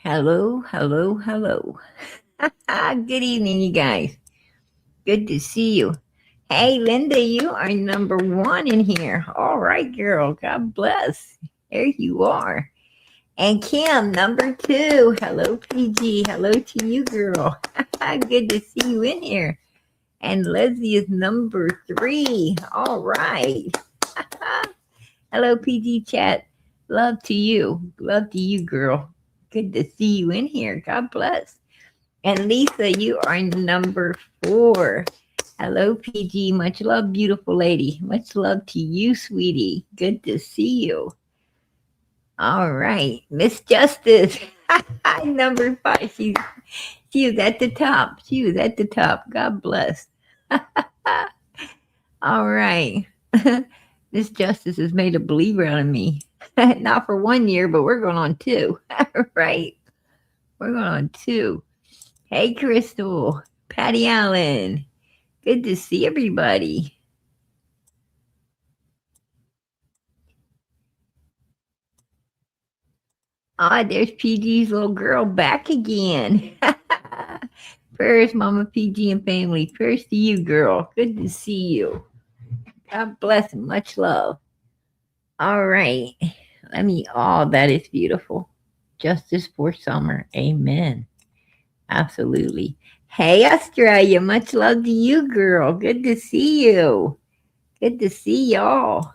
Hello, hello, hello. Good evening, you guys. Good to see you. Hey, Linda, you are number one in here. All right, girl. God bless. There you are. And Kim, number two. Hello, PG. Hello to you, girl. Good to see you in here. And Leslie is number three. All right. Hello, PG chat. Love to you. Love to you, girl. Good to see you in here. God bless. And Lisa, you are number four. Hello, PG. Much love, beautiful lady. Much love to you, sweetie. Good to see you. All right. Miss Justice, number five. She was at the top. She was at the top. God bless. All right. Miss Justice has made a believer out of me. Not for 1 year, but we're going on two. Right? We're going on two. Hey, Crystal. Patty Allen. Good to see everybody. Ah, there's PG's little girl back again. Prayers, Mama PG and family. Prayers to you, girl. Good to see you. God bless and much love. All right. Let me, oh, that is beautiful. Justice for summer. Amen. Absolutely. Hey, Australia. Much love to you, girl. Good to see you. Good to see y'all.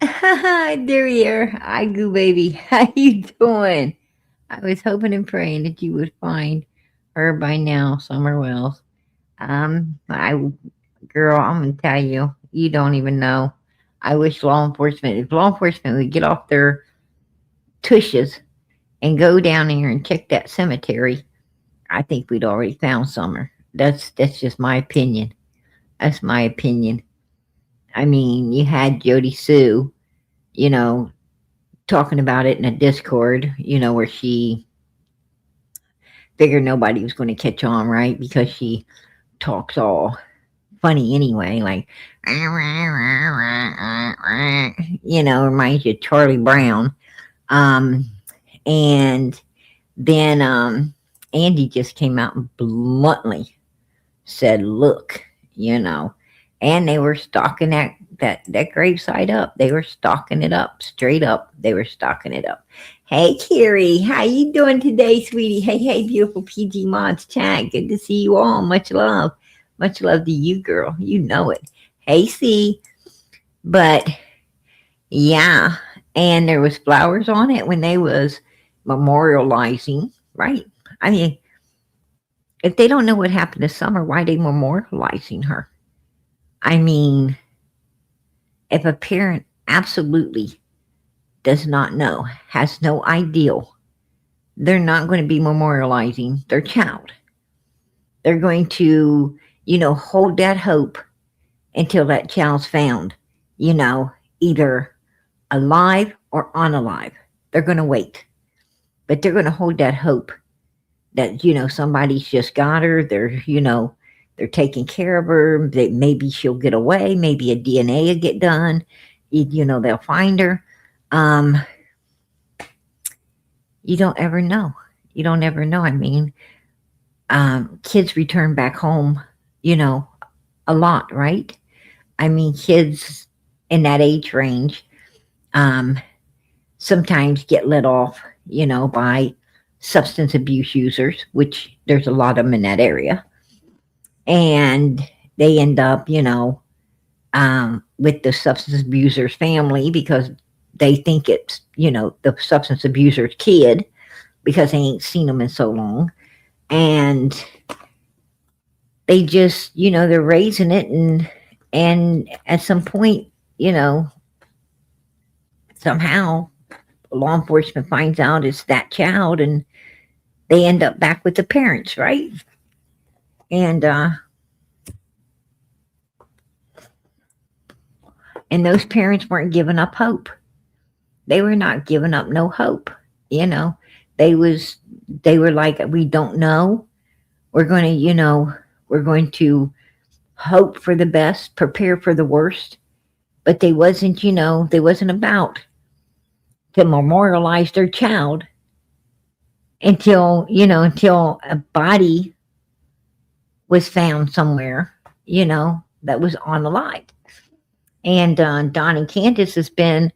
There you are. Hi, Goo Baby. How you doing? I was hoping and praying that you would find her by now, Summer Wells. I, girl, I'm gonna tell you, you don't even know. I wish if law enforcement would get off their tushes and go down there and check that cemetery, I think we'd already found Summer. That's just my opinion. That's my opinion. I mean, you had Jody Sue, you know, talking about it in a Discord, where she figured nobody was going to catch on, right? Because she talks all funny anyway, like, reminds you of Charlie Brown. Um, and then Andy just came out and bluntly said, look, and they were stocking that gravesite up. They were stocking it up, straight up. They were stocking it up. Hey, Carrie, how you doing today, sweetie? Hey, hey, beautiful PG Mods chat. Good to see you all. Much love. Much love to you, girl. You know it. Hey, C. But, yeah. And there was flowers on it when they was memorializing, right? I mean, if they don't know what happened this summer, why are they memorializing her? I mean, if a parent absolutely does not know, has no idea, they're not going to be memorializing their child. They're going to, hold that hope until that child's found, either alive or unalive. They're going to wait. But they're going to hold that hope that, somebody's just got her. They're taking care of her. Maybe she'll get away. Maybe a DNA will get done. They'll find her. You don't ever know. You don't ever know. I mean, kids return back home, a lot, right? I mean, kids in that age range sometimes get let off, by substance abuse users, which there's a lot of them in that area. And they end up, with the substance abuser's family because they think it's, the substance abuser's kid because they ain't seen them in so long. And they just, they're raising it and at some point, somehow law enforcement finds out it's that child and they end up back with the parents, right? And those parents weren't giving up hope. They were not giving up no hope. They were like, we don't know. We're going to, we're going to hope for the best, prepare for the worst, but they wasn't, they wasn't about to memorialize their child until a body was found somewhere, that was unalive. And Don and Candace has been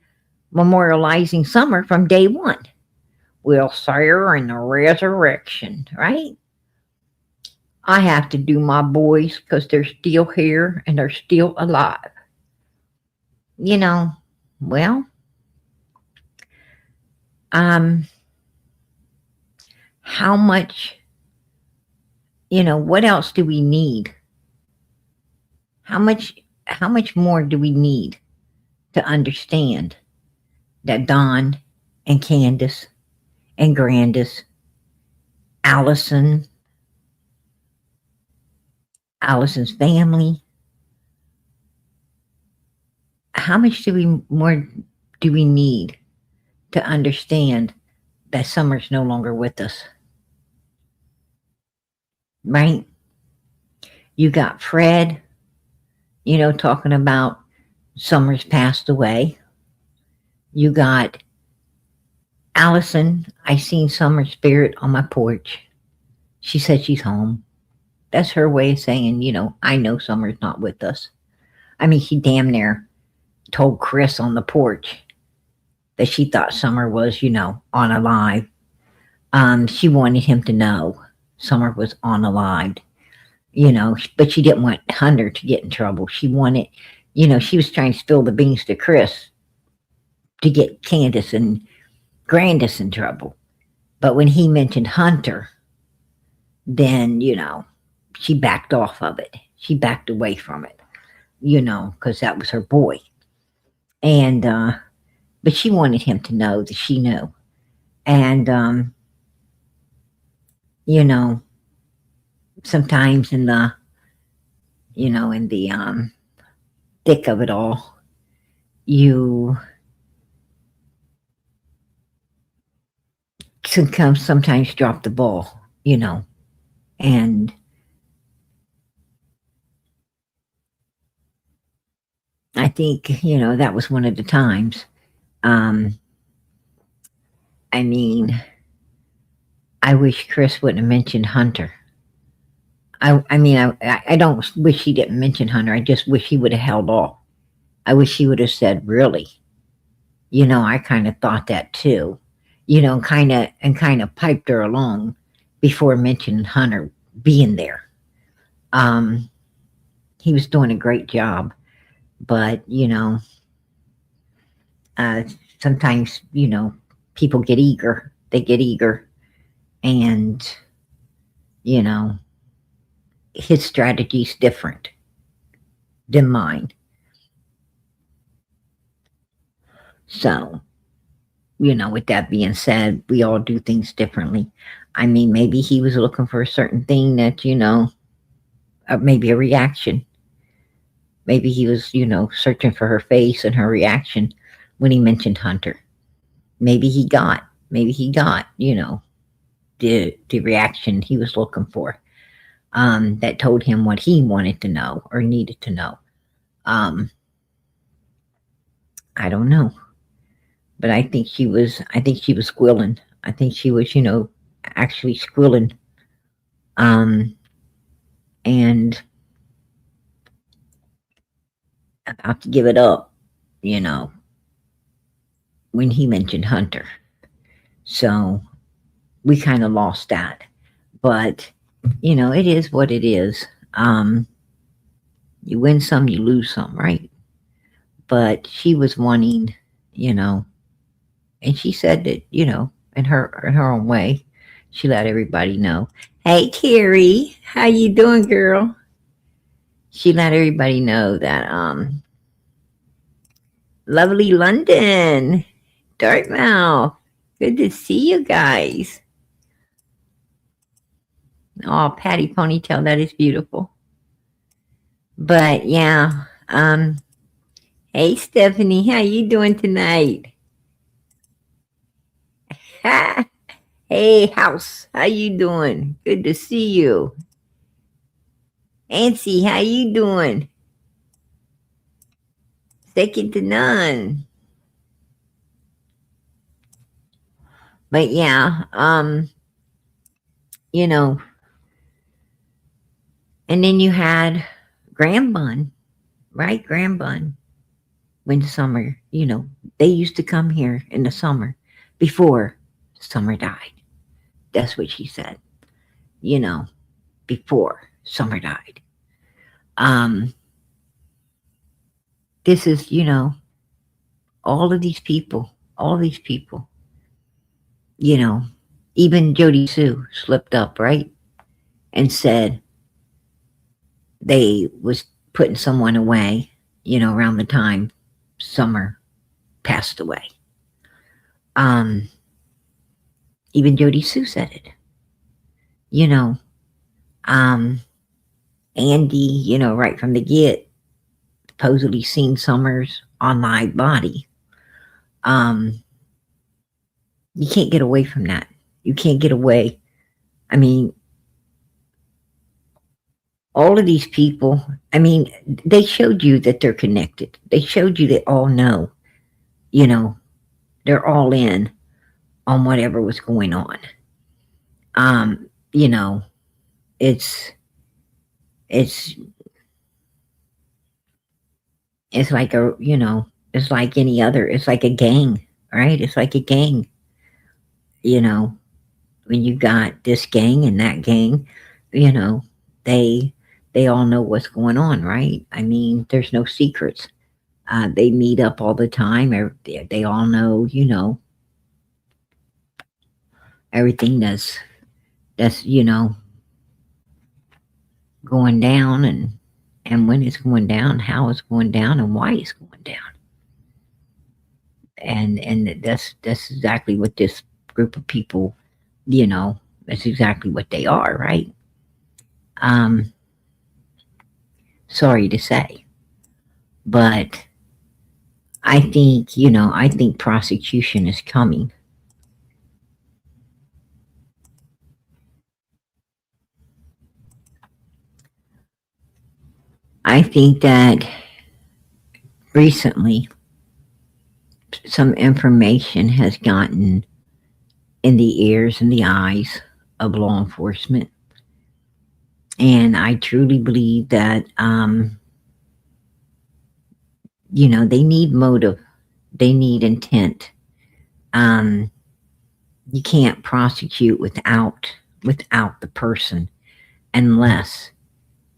memorializing Summer from day one. We'll see her in the resurrection, right? I have to do my boys because they're still here and they're still alive. You know, well, um, how much, what else do we need? How much more do we need to understand that Don and Candace and Grandis, Allison, Allison's family, how much more do we need to understand that Summer's no longer with us? Right? You got Fred, talking about Summer's passed away. You got Allison, I seen Summer's spirit on my porch. She said she's home. That's her way of saying, I know Summer's not with us. I mean, she damn near told Chris on the porch that she thought Summer was, unalive. She wanted him to know Summer was unalive, but she didn't want Hunter to get in trouble. She wanted, she was trying to spill the beans to Chris to get Candace and Grandis in trouble. But when he mentioned Hunter, then, she backed off of it. She backed away from it, because that was her boy. And, but she wanted him to know that she knew. And, sometimes in the thick of it all, you sometimes drop the ball, and I think, that was one of the times. I mean, I wish Chris wouldn't have mentioned Hunter. I don't wish he didn't mention Hunter. I just wish he would have held off. I wish he would have said, really. I kind of thought that too. Kind of piped her along before mentioning Hunter being there. He was doing a great job, but sometimes people get eager. They get eager, and his strategy's different than mine. So, with that being said, we all do things differently. I mean, maybe he was looking for a certain thing that, maybe a reaction. Maybe he was, searching for her face and her reaction when he mentioned Hunter. Maybe he got, the reaction he was looking for. That told him what he wanted to know or needed to know. I don't know. But I think she was squilling. I think she was, actually squilling. And about to give it up, when he mentioned Hunter. So we kind of lost that. But, it is what it is. You win some, you lose some, right? But she was wanting, and she said that, in her own way, she let everybody know. Hey, Terry, how you doing, girl? She let everybody know that, lovely London, Dartmouth, good to see you guys. Oh, Patty ponytail, that is beautiful. But yeah, hey, Stephanie, how you doing tonight? Hey, House, how you doing? Good to see you. Nancy, how you doing? second to none. But yeah, you know, and then you had Graham Bun, right? Graham Bun, when the summer, they used to come here in the summer before Summer died. That's what she said, before Summer died. This is, all these people, even Jody Sue slipped up, right? And said they was putting someone away, around the time Summer passed away. Even Jody Sue said it. Andy, right from the get, supposedly seen Summer's on live body. You can't get away from that. You can't get away. I mean, all of these people, they showed you that they're connected. They showed you they all know, they're all in on whatever was going on. It's like it's like any other, it's like a gang, right? It's like a gang, when you got this gang and that gang, they all know what's going on, right? There's no secrets. They meet up all the time. They all know, everything that's going down, and when it's going down, how it's going down, and why it's going down. And that's exactly what this group of people, that's exactly what they are, right? Sorry to say, but I think prosecution is coming. I think that recently some information has gotten in the ears and the eyes of law enforcement. And I truly believe that, they need motive. They need intent. You can't prosecute without the person unless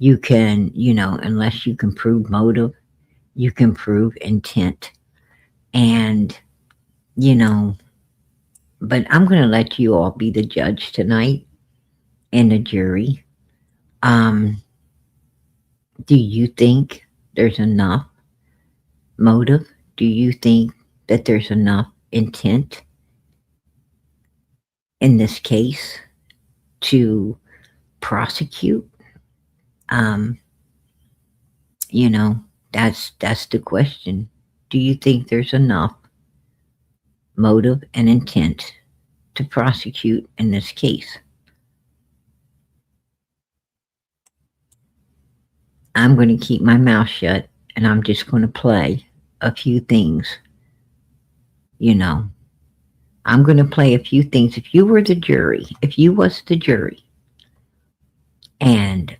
you can, unless you can prove motive, you can prove intent. And, but I'm going to let you all be the judge tonight and the jury. Do you think there's enough motive? Do you think that there's enough intent in this case to prosecute? That's the question. Do you think there's enough motive and intent to prosecute in this case? I'm going to keep my mouth shut, and I'm just going to play a few things. I'm going to play a few things. If you were the jury, if you was the jury, and,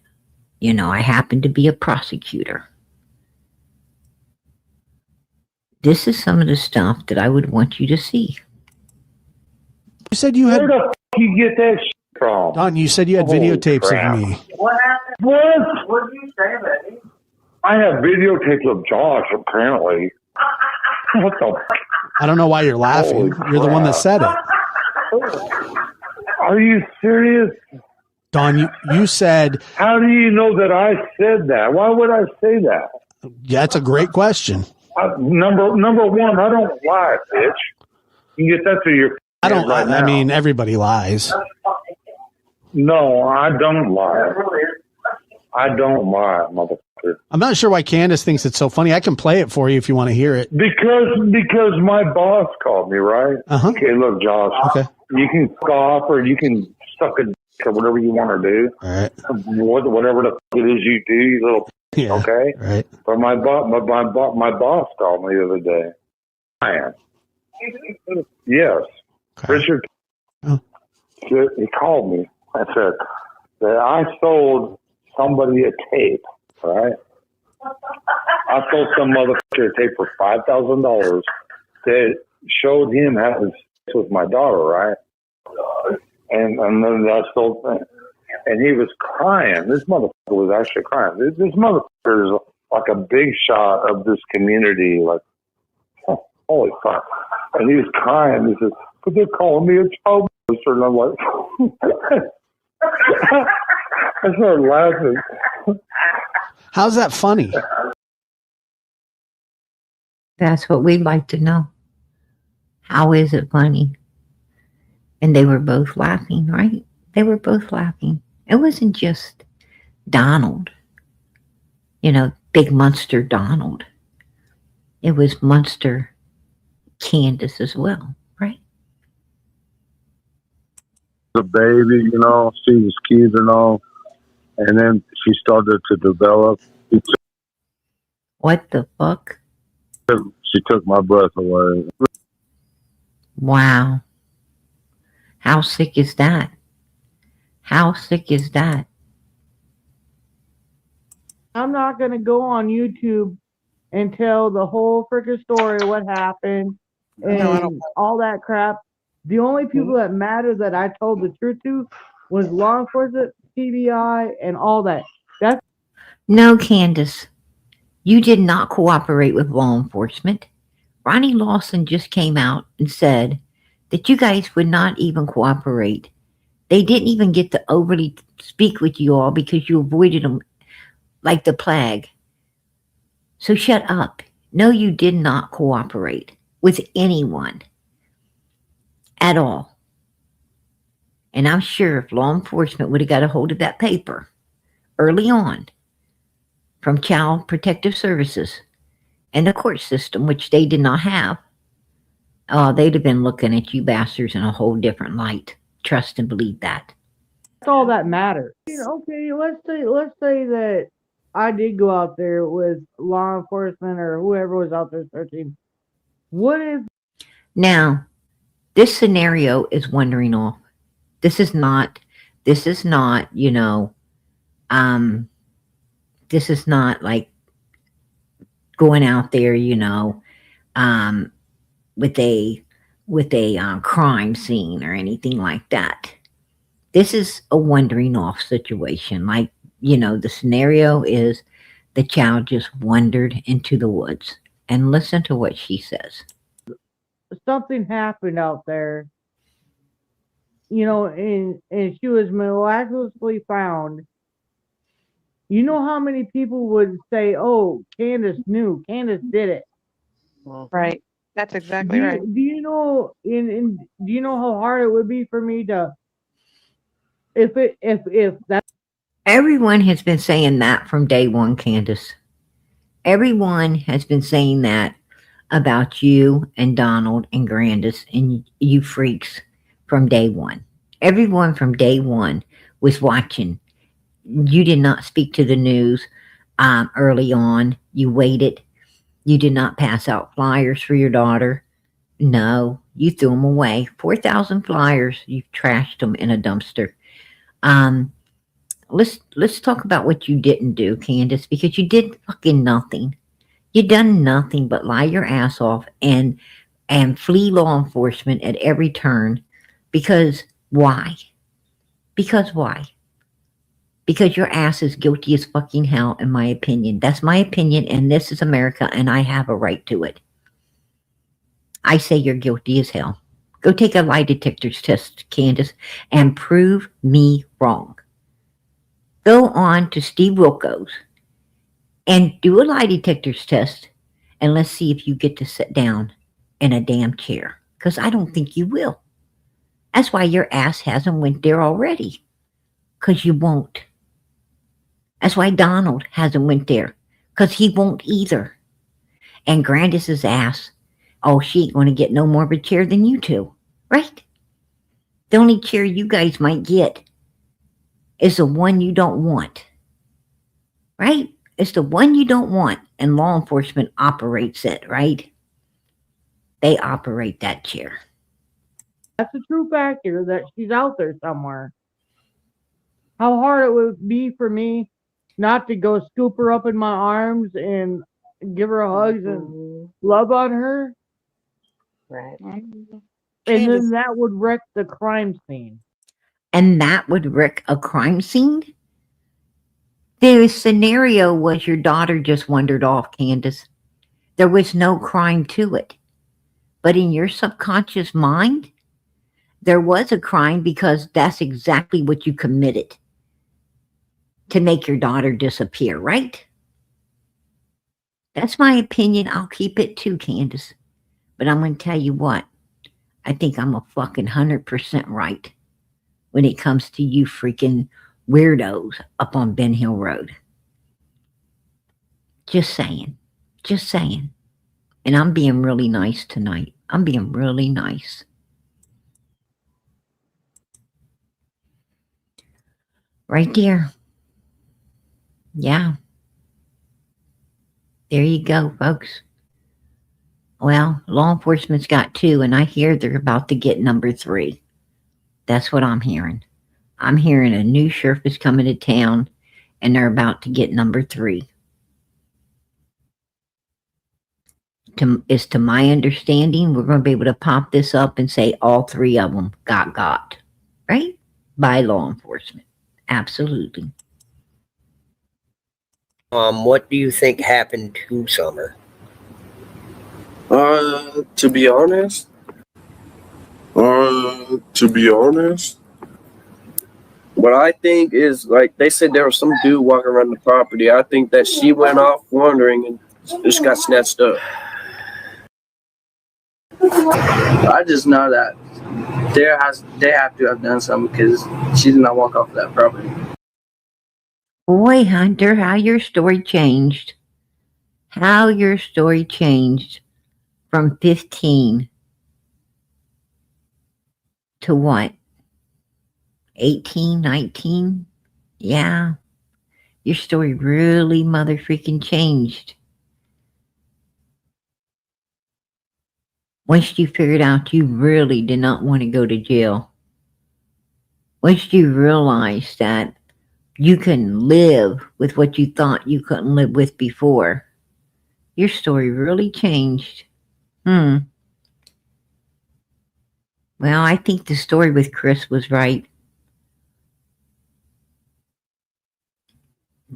I happen to be a prosecutor, this is some of the stuff that I would want you to see. You said you had... Where the f*** you get that shit from? Don, you said you had videotapes of me. What happened? What? What did you say about me? I have videotapes of Josh, apparently. What the f***? I don't know why you're laughing. You're the one that said it. Are you serious? Don, you said... How do you know that I said that? Why would I say that? Yeah, that's a great question. Number one, I don't lie, bitch. You can get that through your... I mean, everybody lies. No, I don't lie. I don't lie, motherfucker. I'm not sure why Candace thinks it's so funny. I can play it for you if you want to hear it. Because my boss called me, right? Uh-huh. Okay, look, Josh. Okay. You can scoff or you can suck a dick or whatever you want to do. All right. Whatever the f*** it is you do, you little Yeah. Okay? Right. But my boss called me the other day. Man. Yes. Okay. Richard, Oh. he called me. I said that I sold somebody a tape, right? I sold some motherfucker a tape for $5,000 that showed him having sex with my daughter, right? And then I sold, and he was crying. This motherfucker was actually crying. This motherfucker is like a big shot of this community. Like, oh, holy fuck! And he was crying. He said, "But they're calling me a child molester," and I'm like, I started laughing. How's that funny? That's what we'd like to know. How is it funny? And they were both laughing, right? They were both laughing. It wasn't just Donald, big monster Donald. It was monster Candace as well, right? The baby, she was cute and all. And then she started to develop. What the fuck? She took my breath away. Wow. How sick is that? How sick is that? I'm not going to go on YouTube and tell the whole freaking story, what happened, and all that crap. The only people that matter that I told the truth to was law enforcement, TBI, and all that. No, Candace. You did not cooperate with law enforcement. Ronnie Lawson just came out and said that you guys would not even cooperate. They didn't even get to overly speak with you all because you avoided them like the plague. So shut up. No, you did not cooperate with anyone at all. And I'm sure if law enforcement would have got a hold of that paper early on from Child Protective Services and the court system, which they did not have, they'd have been looking at you bastards in a whole different light. Trust and believe that. That's all that matters. Okay, let's say that I did go out there with law enforcement or whoever was out there searching. What if now this scenario is wandering off? This is not, this is not like going out there, with a crime scene or anything like that. This is a wandering off situation. Like, the scenario is the child just wandered into the woods. And listen to what she says. something happened out there, and she was miraculously found? You know how many people would say, "Oh, Candace knew. Candace did it." Right. That's exactly right. Do you know? Do you know how hard it would be for me to, if that? Everyone has been saying that from day one, Candace. Everyone has been saying that about you and Donald and Grandis and you freaks from day one. Everyone from day one was watching. You did not speak to the news early on. You waited. You did not pass out flyers for your daughter. No, you threw them away. 4,000 flyers. You trashed them in a dumpster. Let's talk about what you didn't do, Candace, because you did fucking nothing. You done nothing but lie your ass off and flee law enforcement at every turn. Because why? Because why? Because your ass is guilty as fucking hell, in my opinion. That's my opinion, and this is America, and I have a right to it. I say you're guilty as hell. Go take a lie detector test, Candace, and prove me wrong. Go on to Steve Wilkos and do a lie detector test, and let's see if you get to sit down in a damn chair, because I don't think you will. That's why your ass hasn't went there already, because you won't. That's why Donald hasn't went there, because he won't either. And Grandis's ass, oh, she ain't going to get no more of a chair than you two, right? The only chair you guys might get is the one you don't want, right? It's the one you don't want, and law enforcement operates it, right? They operate that chair. That's a true factor that she's out there somewhere. How hard it would be for me not to go scoop her up in my arms and give her hugs and love on her. Right. And Candace. then that would wreck the crime scene. And that would wreck a crime scene? The scenario was your daughter just wandered off, Candace. There was no crime to it. But in your subconscious mind, there was a crime because that's exactly what you committed to make your daughter disappear, right? That's my opinion. I'll keep it too, Candace. But I'm going to tell you what. I think I'm a fucking 100% right when it comes to you freaking weirdos up on Ben Hill Road. Just saying. Just saying. And I'm being really nice tonight. I'm being really nice. Right there. Yeah. There you go, folks. Well, law enforcement's got 2, and I hear they're about to get number 3. That's what I'm hearing. I'm hearing a new sheriff is coming to town, and they're about to get number 3. To my understanding, we're going to be able to pop this up and say all 3 of them got, right? By law enforcement. Absolutely. What do you think happened to Summer? To be honest, what I think is, like they said, there was some dude walking around the property. I think that she went off wandering and just got snatched up. I just know that they have to have done something because she did not walk off that property. Boy, Hunter, how your story changed. How your story changed from 15 to what? 18, 19? Yeah. Your story really mother freaking changed. Once you figured out you really did not want to go to jail. Once you realized that you can live with what you thought you couldn't live with before. Your story really changed. Well, I think the story with Chris was right.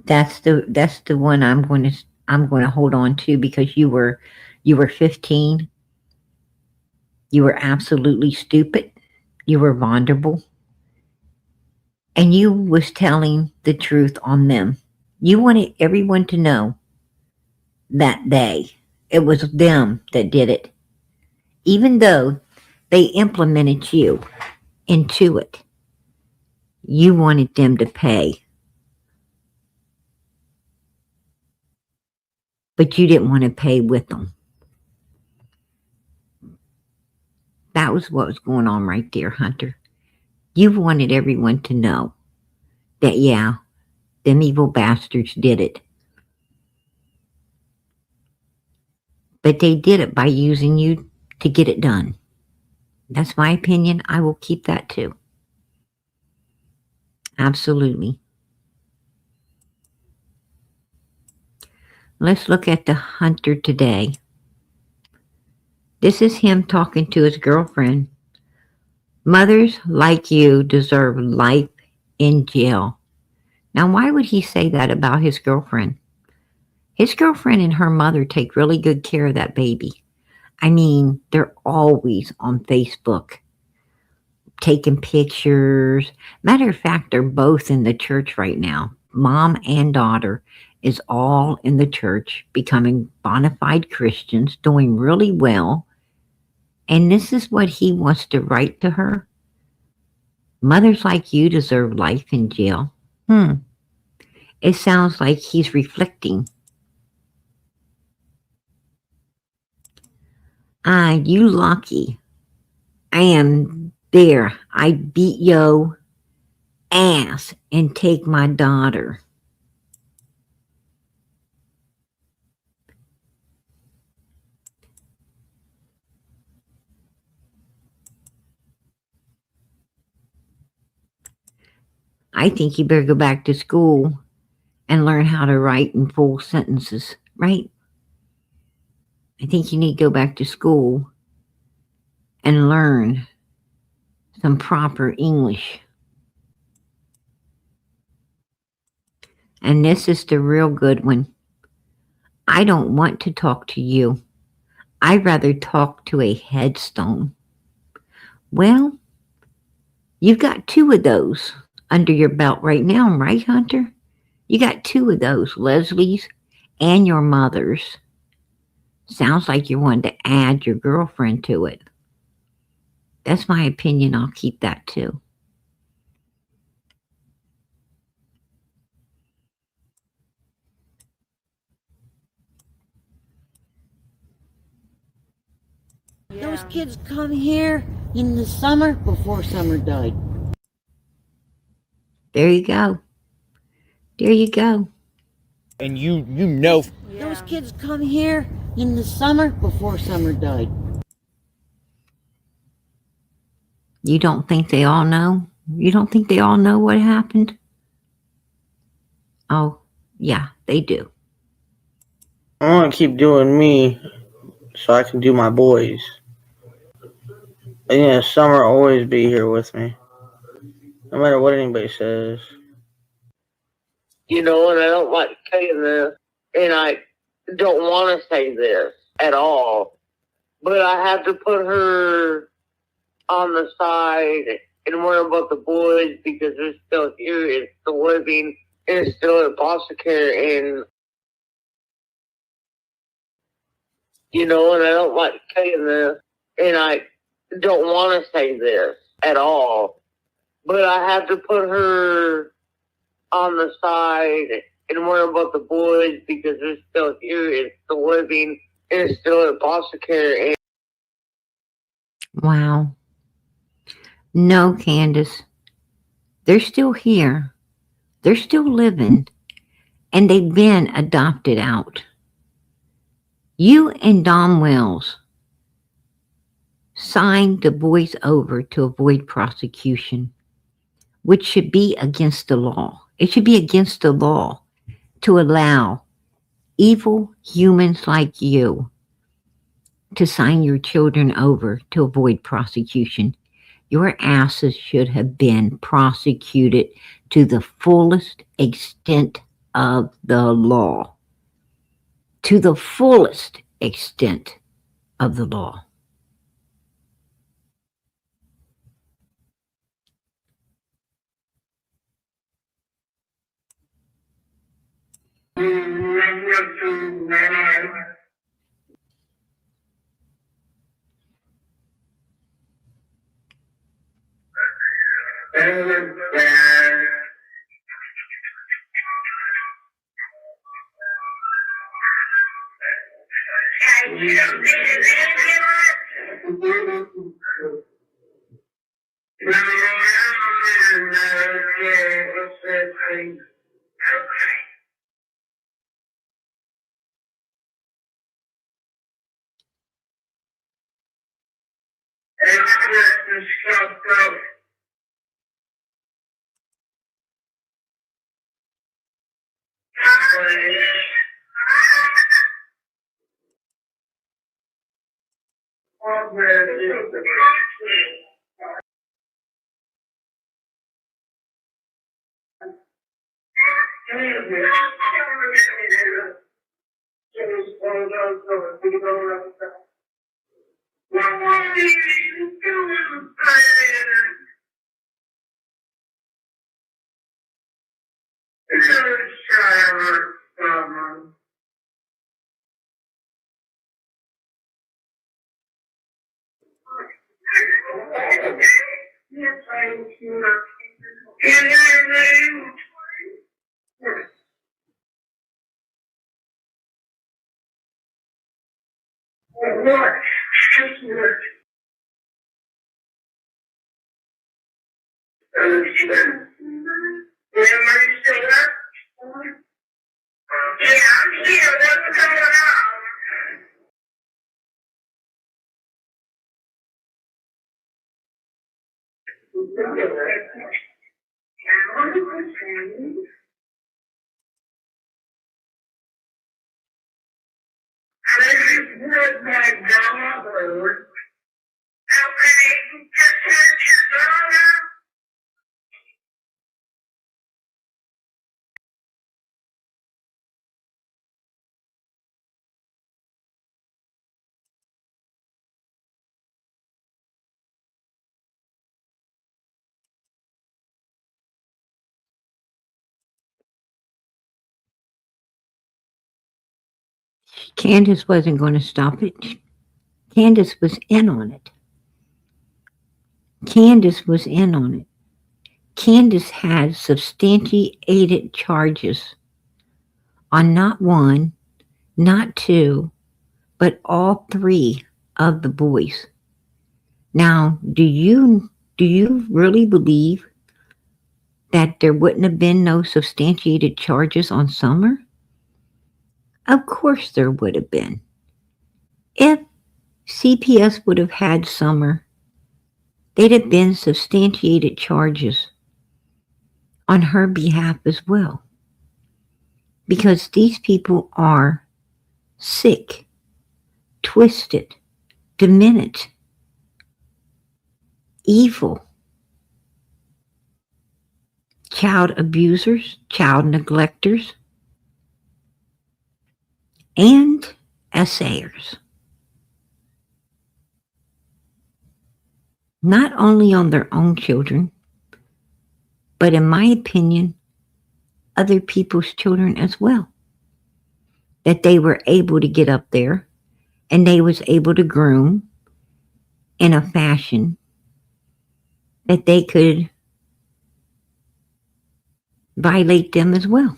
That's the one I'm going to hold on to because you were 15. You were absolutely stupid. You were vulnerable. And you was telling the truth on them. You wanted everyone to know that it was them that did it. Even though they implemented you into it, you wanted them to pay. But you didn't want to pay with them. That was what was going on right there, Hunter. You wanted everyone to know that, yeah, them evil bastards did it. But they did it by using you to get it done. That's my opinion. I will keep that too. Absolutely. Let's look at the Hunter today. This is him talking to his girlfriend. Mothers like you deserve life in jail. Now, why would he say that about his girlfriend? His girlfriend and her mother take really good care of that baby. I mean, they're always on Facebook, taking pictures. Matter of fact, they're both in the church right now. Mom and daughter is all in the church, becoming bona fide Christians, doing really well. And this is what he wants to write to her. Mothers like you deserve life in jail. It sounds like he's reflecting. You lucky. I am there. I beat yo ass and take my daughter. I think you better go back to school and learn how to write in full sentences, right? I think you need to go back to school and learn some proper English. And this is the real good one. I don't want to talk to you. I'd rather talk to a headstone. Well, you've got 2 of those under your belt right now, right, Hunter? You got 2 of those, Leslie's and your mother's. Sounds like you wanted to add your girlfriend to it. That's my opinion. I'll keep that too. Those kids come here in the summer before summer died. There you go. There you go. And you know. Those kids come here in the summer before summer died. You don't think they all know? You don't think they all know what happened? Oh, yeah, they do. I want to keep doing me so I can do my boys. And yeah, Summer will always be here with me, no matter what anybody says. You know, and I don't like saying this, and I don't want to say this at all, but I have to put her on the side and worry about the boys because they're still here, it's still living, and it's still in foster care, and you know, and I don't like saying this, and I don't want to say this at all, but I have to put her on the side and worry about the boys because they're still here, it's still living, and it's still in foster care. And wow. No, Candace. They're still here. They're still living. And they've been adopted out. You and Dom Wells signed the boys over to avoid prosecution, which should be against the law. It should be against the law to allow evil humans like you to sign your children over to avoid prosecution. Your asses should have been prosecuted to the fullest extent of the law. To the fullest extent of the law. Candace wasn't going to stop it. Candace was in on it. Candace was in on it. Candace had substantiated charges on not one, not two, but all three of the boys. Now, do you really believe that there wouldn't have been no substantiated charges on Summer? Of course there would have been. If CPS would have had Summer, they'd have been substantiated charges on her behalf as well. Because these people are sick, twisted, demented, evil, child abusers, child neglectors, and assayers. Not only on their own children, but in my opinion, other people's children as well. That they were able to get up there and they was able to groom in a fashion that they could violate them as well.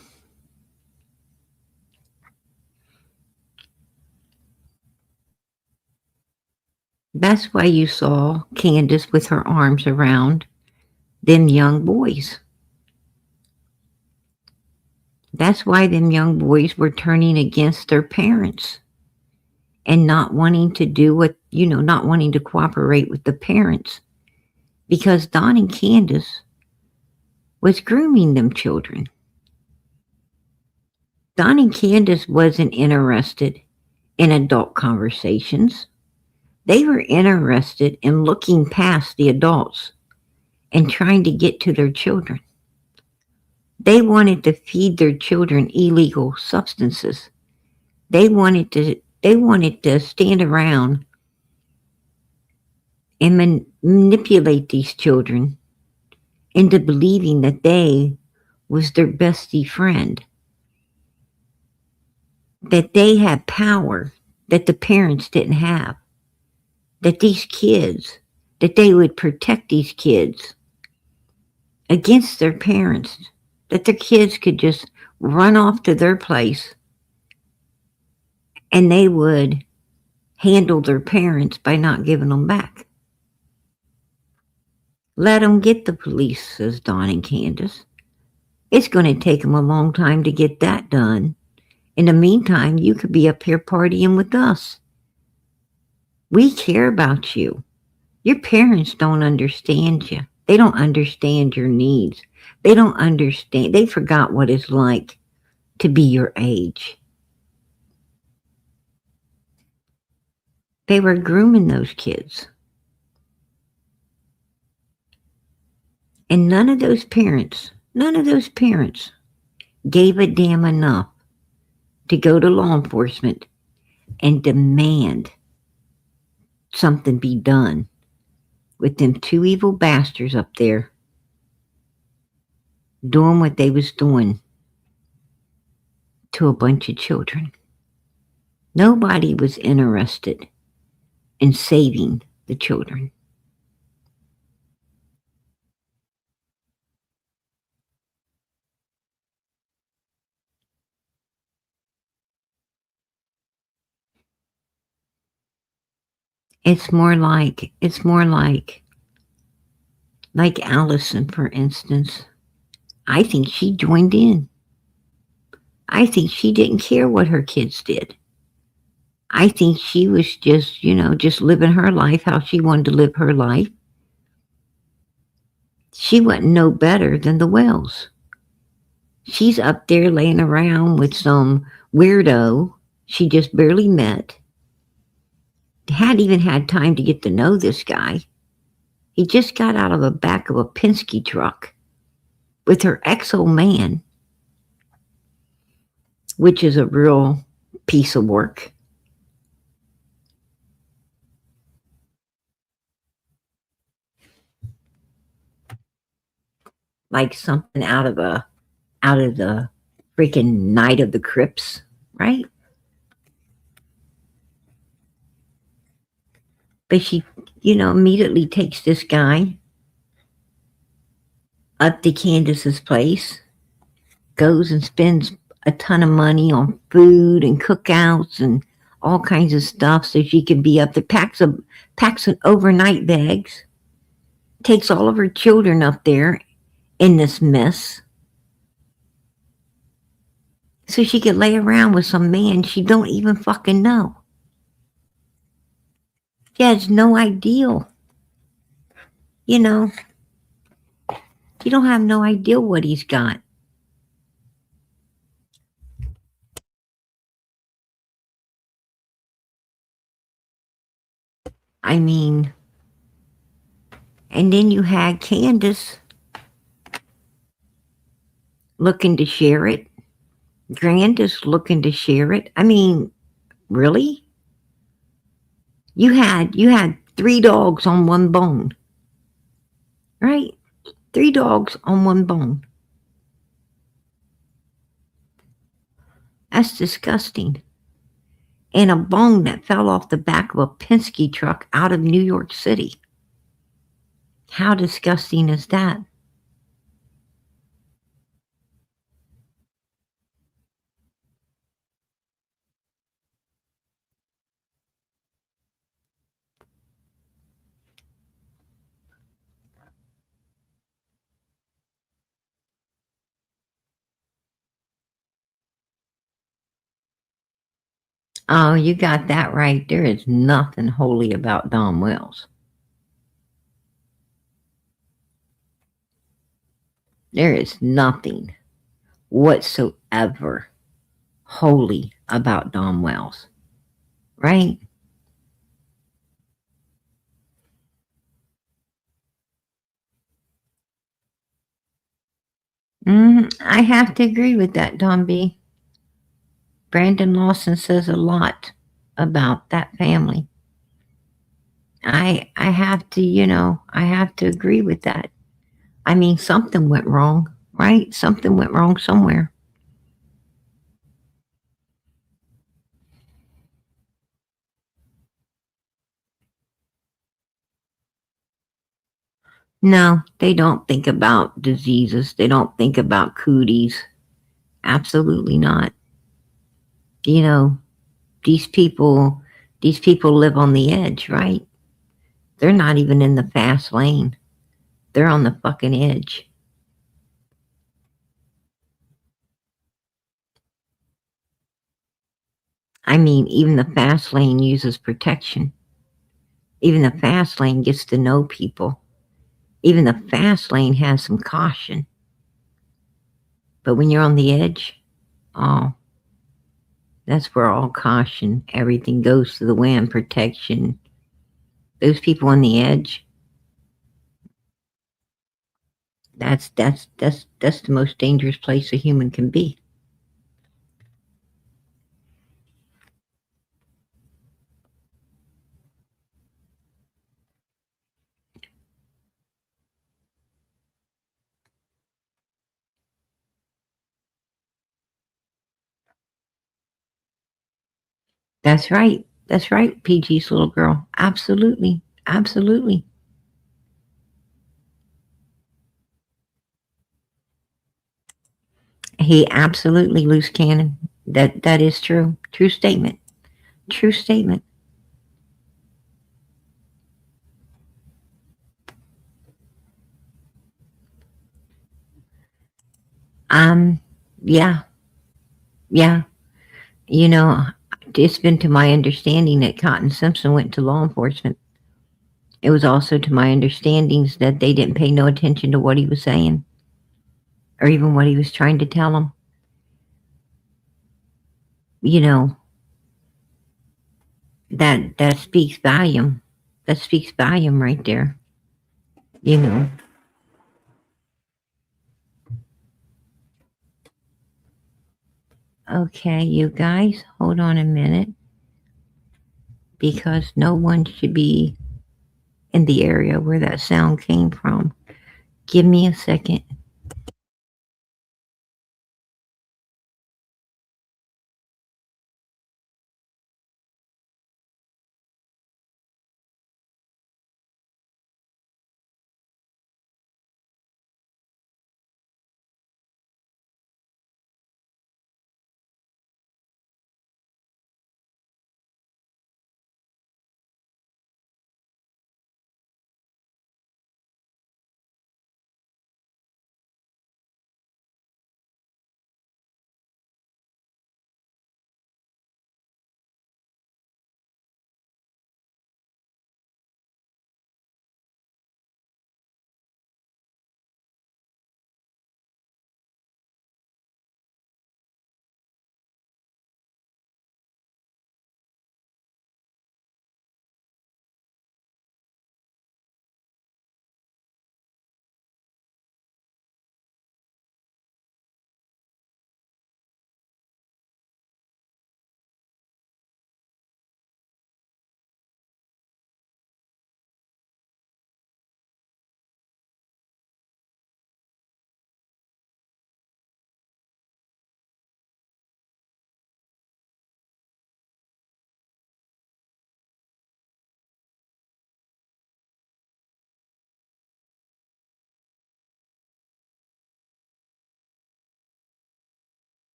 That's why you saw Candace with her arms around them young boys. That's why them young boys were turning against their parents and not wanting to do what, not wanting to cooperate with the parents, because Don and Candace was grooming them children. Don and Candace wasn't interested in adult conversations. They were interested in looking past the adults and trying to get to their children. They wanted to feed their children illegal substances. They wanted to stand around and manipulate these children into believing that they was their bestie friend, that they had power that the parents didn't have, that these kids, that they would protect these kids against their parents, that their kids could just run off to their place and they would handle their parents by not giving them back. Let them get the police, says Don and Candace. It's going to take them a long time to get that done. In the meantime, you could be up here partying with us. We care about you. Your parents don't understand you. They don't understand your needs. They don't understand. They forgot what it's like to be your age. They were grooming those kids. And none of those parents gave a damn enough to go to law enforcement and demand something be done with them two evil bastards up there doing what they was doing to a bunch of children. Nobody was interested in saving the children. It's more like Allison, for instance. I think she joined in. I think she didn't care what her kids did. I think she was just living her life how she wanted to live her life. she wasn't no better than the Wells. She's up there laying around with some weirdo she just barely met. Hadn't even had time to get to know this guy. He just got out of the back of a Penske truck with her ex-old man, which is a real piece of work. Like something out of the freaking Night of the Crips, right? But she, immediately takes this guy up to Candace's place, goes and spends a ton of money on food and cookouts and all kinds of stuff so she can be up there, packs an overnight bags, takes all of her children up there in this mess so she could lay around with some man she don't even fucking know. She has no idea. You don't have no idea what he's got. I mean, and then you had Candace looking to share it. Grandis looking to share it. I mean, really? You had 3 dogs on one bone. Right? 3 dogs on one bone. That's disgusting. And a bone that fell off the back of a Penske truck out of New York City. How disgusting is that? Oh, you got that right. There is nothing holy about Don Wells. There is nothing whatsoever holy about Don Wells. Right? I have to agree with that, Don B. Brandon Lawson says a lot about that family. I have to, I have to agree with that. I mean, something went wrong, right? Something went wrong somewhere. No, they don't think about diseases. They don't think about cooties. Absolutely not. These people live on the edge, right? They're not even in the fast lane. They're on the fucking edge. I mean, even the fast lane uses protection. Even the fast lane gets to know people. Even the fast lane has some caution. But when you're on the edge, that's where all caution, everything goes to the wind, protection. Those people on the edge, that's the most dangerous place a human can be. That's right. That's right, PG's little girl. Absolutely. Absolutely. He absolutely loose cannon. That is true. True statement. True statement. Yeah. Yeah. It's been to my understanding that Cotton Simpson went to law enforcement It was also to my understandings that they didn't pay no attention to what he was saying or even what he was trying to tell them. You know, that speaks volume. That speaks volume right there. You know. Okay, you guys, hold on a minute. Because no one should be in the area where that sound came from. Give me a second.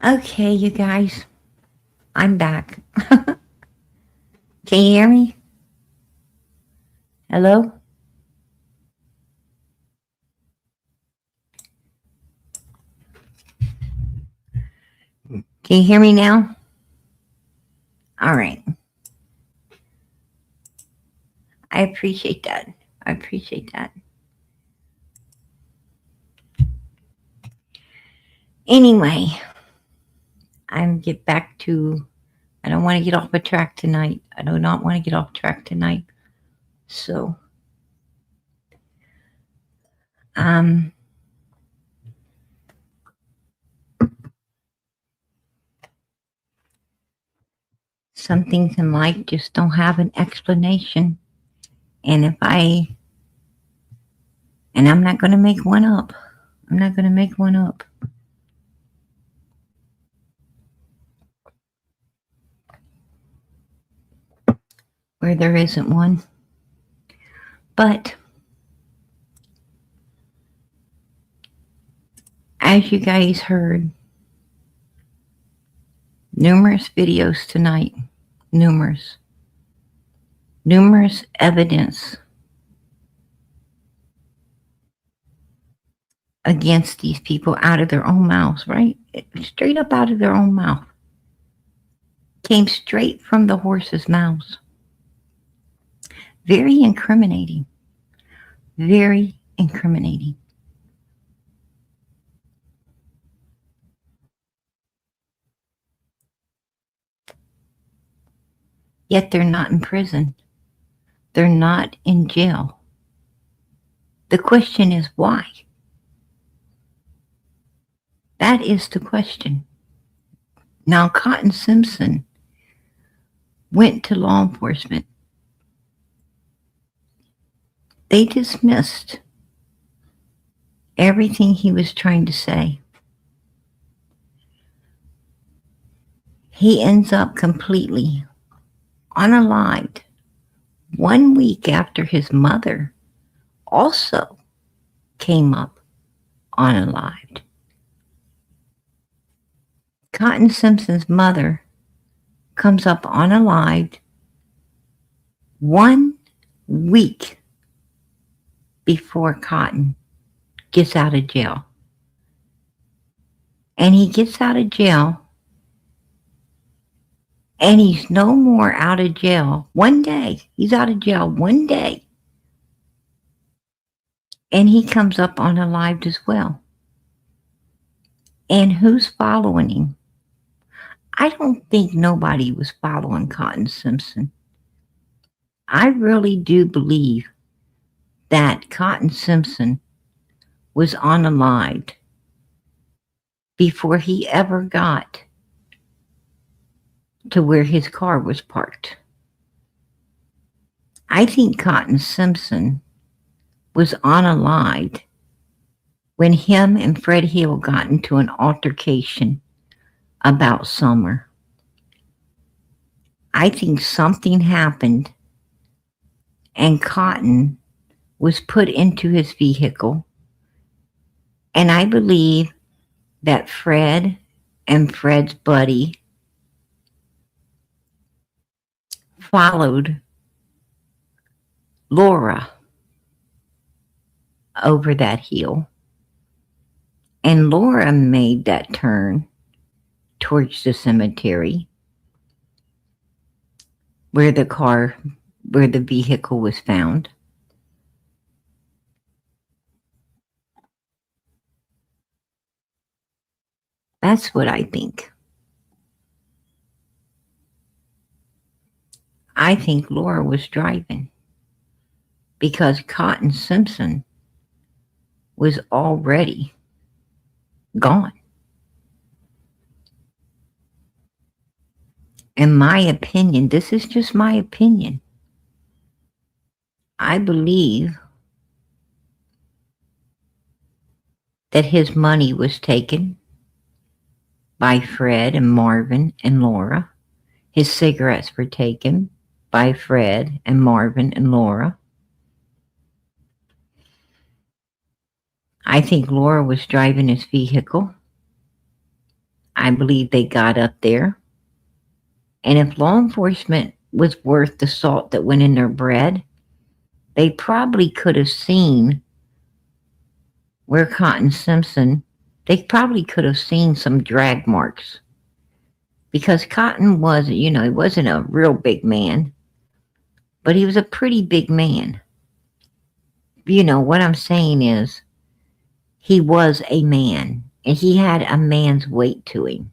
Okay, you guys, I'm back. Can you hear me? Hello? Can you hear me now? All right. I appreciate that. I appreciate that. Anyway, I'm get back to, I don't want to get off the track tonight. I do not want to get off track tonight. So, some things in life just don't have an explanation. And I'm not going to make one up. I'm not going to make one up. Where there isn't one. But as you guys heard, numerous videos tonight, numerous evidence against these people out of their own mouths, right? Straight up out of their own mouth. Came straight from the horses' mouths. Very incriminating. Very incriminating. Yet they're not in prison. They're not in jail. The question is why? That is the question. Now, Cotton Simpson went to law enforcement they dismissed everything he was trying to say. He ends up completely unalived 1 week after his mother also came up unalived. Cotton Simpson's mother comes up unalived 1 week before Cotton gets out of jail. And he gets out of jail, and he's no more out of jail 1 day. He's out of jail 1 day. And he comes up unalived as well. And who's following him? I don't think nobody was following Cotton Simpson. I really do believe that Cotton Simpson was unalived before he ever got to where his car was parked. I think Cotton Simpson was unalived when him and Fred Hill got into an altercation about Summer. I think something happened and Cotton was put into his vehicle, and I believe that Fred and Fred's buddy followed Laura over that hill, and Laura made that turn towards the cemetery where the vehicle was found. That's what I think. I think Laura was driving because Cotton Simpson was already gone. In my opinion, this is just my opinion, I believe that his money was taken by Fred and Marvin and Laura. His cigarettes were taken by Fred and Marvin and Laura. I think Laura was driving his vehicle. I believe they got up there. And if law enforcement was worth the salt that went in their bread, they probably could have seen where Cotton Simpson, they probably could have seen some drag marks. Because Cotton was, he wasn't a real big man, but he was a pretty big man. What I'm saying is, he was a man, and he had a man's weight to him.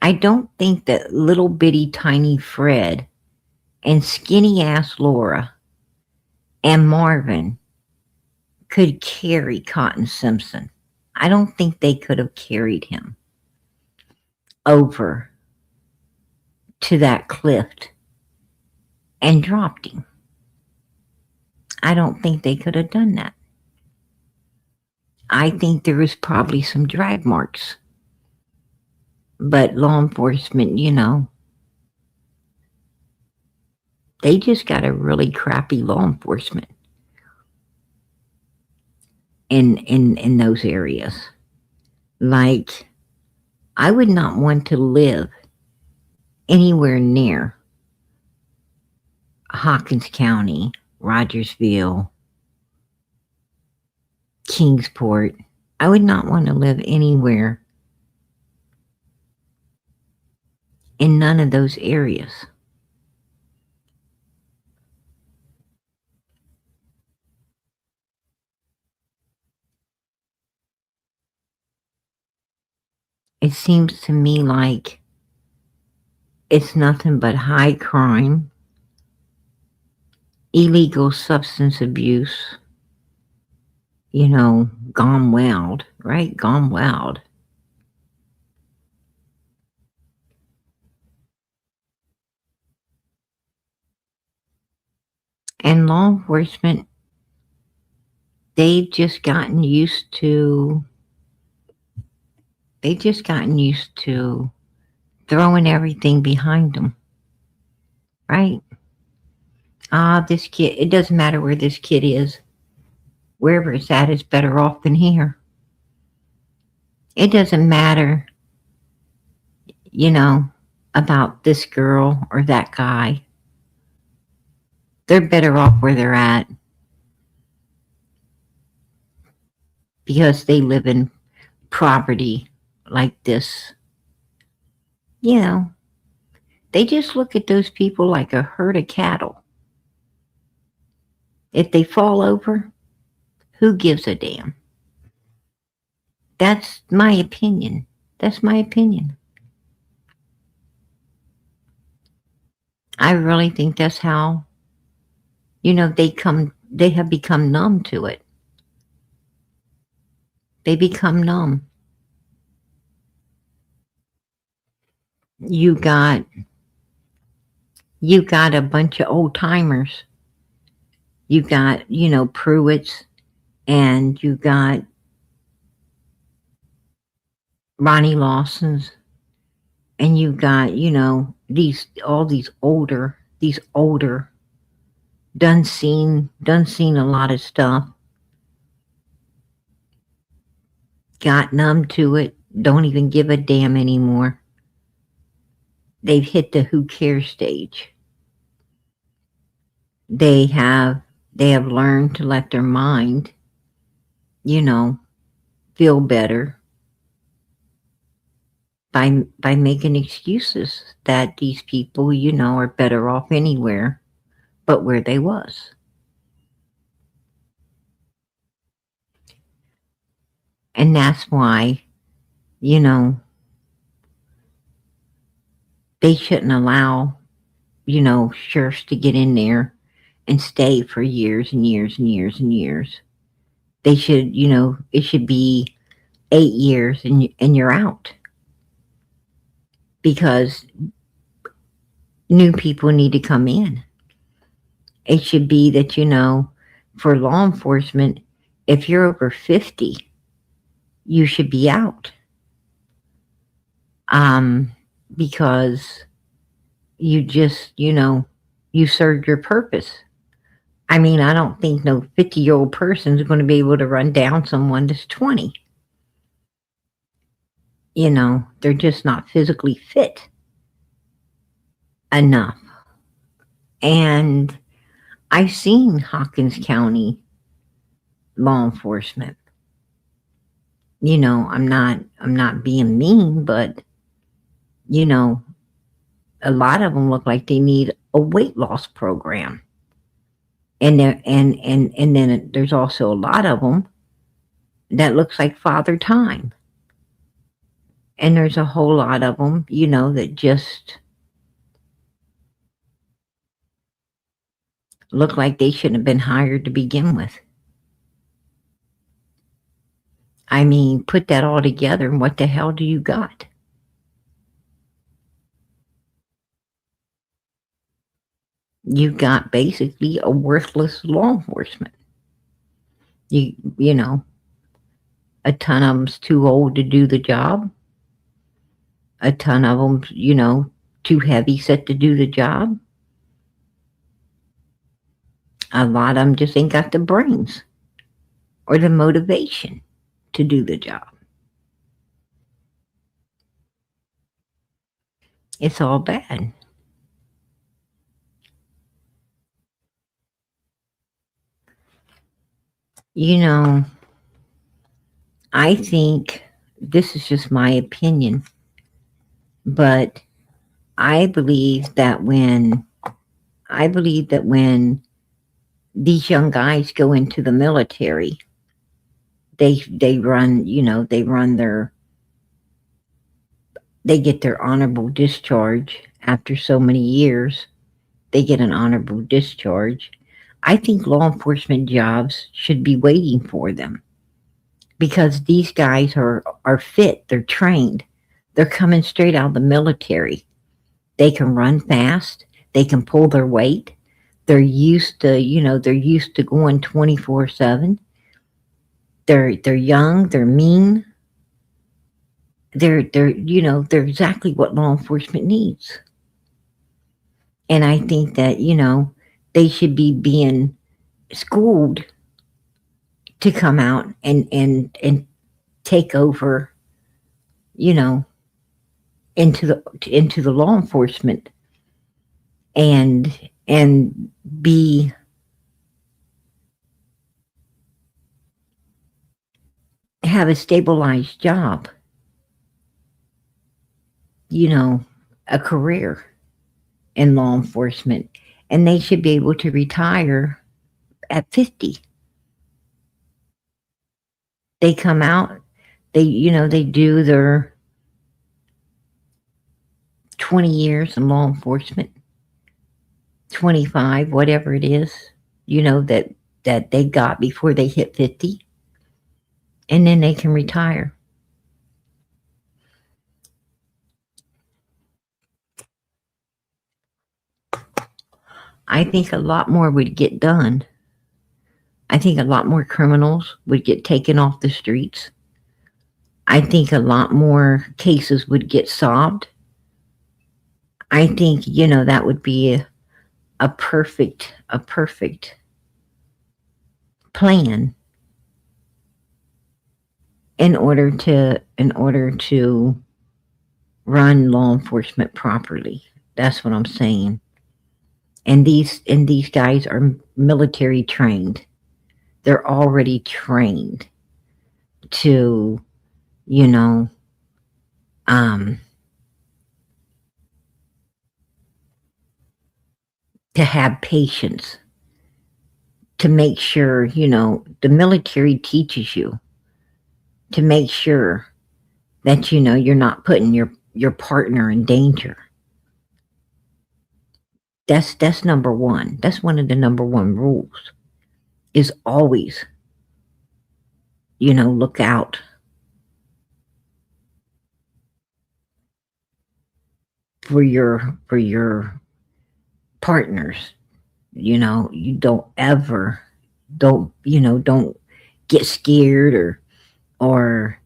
I don't think that little bitty tiny Fred and skinny ass Laura and Marvin could carry Cotton Simpson. I don't think they could have carried him over to that cliff and dropped him. I don't think they could have done that. I think there was probably some drag marks. But law enforcement, they just got a really crappy law enforcement in those areas. Like, I would not want to live anywhere near Hawkins County, Rogersville, Kingsport. I would not want to live anywhere in none of those areas. It seems to me like it's nothing but high crime, illegal substance abuse, gone wild, right? Gone wild. And law enforcement, they've just gotten used to throwing everything behind them, right? This kid, it doesn't matter where this kid is. Wherever it's at is better off than here. It doesn't matter, about this girl or that guy. They're better off where they're at because they live in property like this. They just look at those people like a herd of cattle. If they fall over, who gives a damn? That's my opinion. I really think that's how, they have become numb to it. They become numb. You got a bunch of old timers. You got, Pruitts, and you got Ronnie Lawson's, and you got, all these older, done seen a lot of stuff, got numb to it, don't even give a damn anymore. They've hit the who cares stage. They have learned to let their mind, feel better by making excuses that these people, are better off anywhere but where they was. And that's why, they shouldn't allow, sheriffs to get in there and stay for years and years and years and years. They should, it should be 8 years and you're out. Because new people need to come in. It should be that, for law enforcement, if you're over 50, you should be out. Because you just, you served your purpose. I mean, I don't think no 50-year-old person is going to be able to run down someone that's 20. They're just not physically fit enough. And I've seen Hawkins County law enforcement. I'm not being mean, but a lot of them look like they need a weight loss program. And then there's also a lot of them that looks like Father Time. And there's a whole lot of them, that just look like they shouldn't have been hired to begin with. I mean, put that all together and what the hell do you got? You've got basically a worthless law enforcement. You know, a ton of them's too old to do the job. A ton of them, too heavy set to do the job. A lot of them just ain't got the brains or the motivation to do the job. It's all bad. I think this is just my opinion, but I believe that when these young guys go into the military, they get their honorable discharge after so many years. They get an honorable discharge. I think law enforcement jobs should be waiting for them because these guys are fit. They're trained. They're coming straight out of the military. They can run fast. They can pull their weight. They're used to, they're used to going 24/7. They're young, they're mean. They're they're exactly what law enforcement needs. And I think that, they should be being schooled to come out and take over, into the law enforcement and be have a stabilized job, a career in law enforcement, and they should be able to retire at 50. They come out, they do their 20 years in law enforcement, 25, whatever it is, that they got before they hit 50, and then they can retire. I think a lot more would get done. I think a lot more criminals would get taken off the streets. I think a lot more cases would get solved. I think, that would be a perfect plan in order to run law enforcement properly. That's what I'm saying. And these guys are military trained. They're already trained to, to have patience, to make sure, the military teaches you to make sure that, you're not putting your partner in danger. That's number one. That's one of the number one rules, is always, look out for your partners. You don't get scared or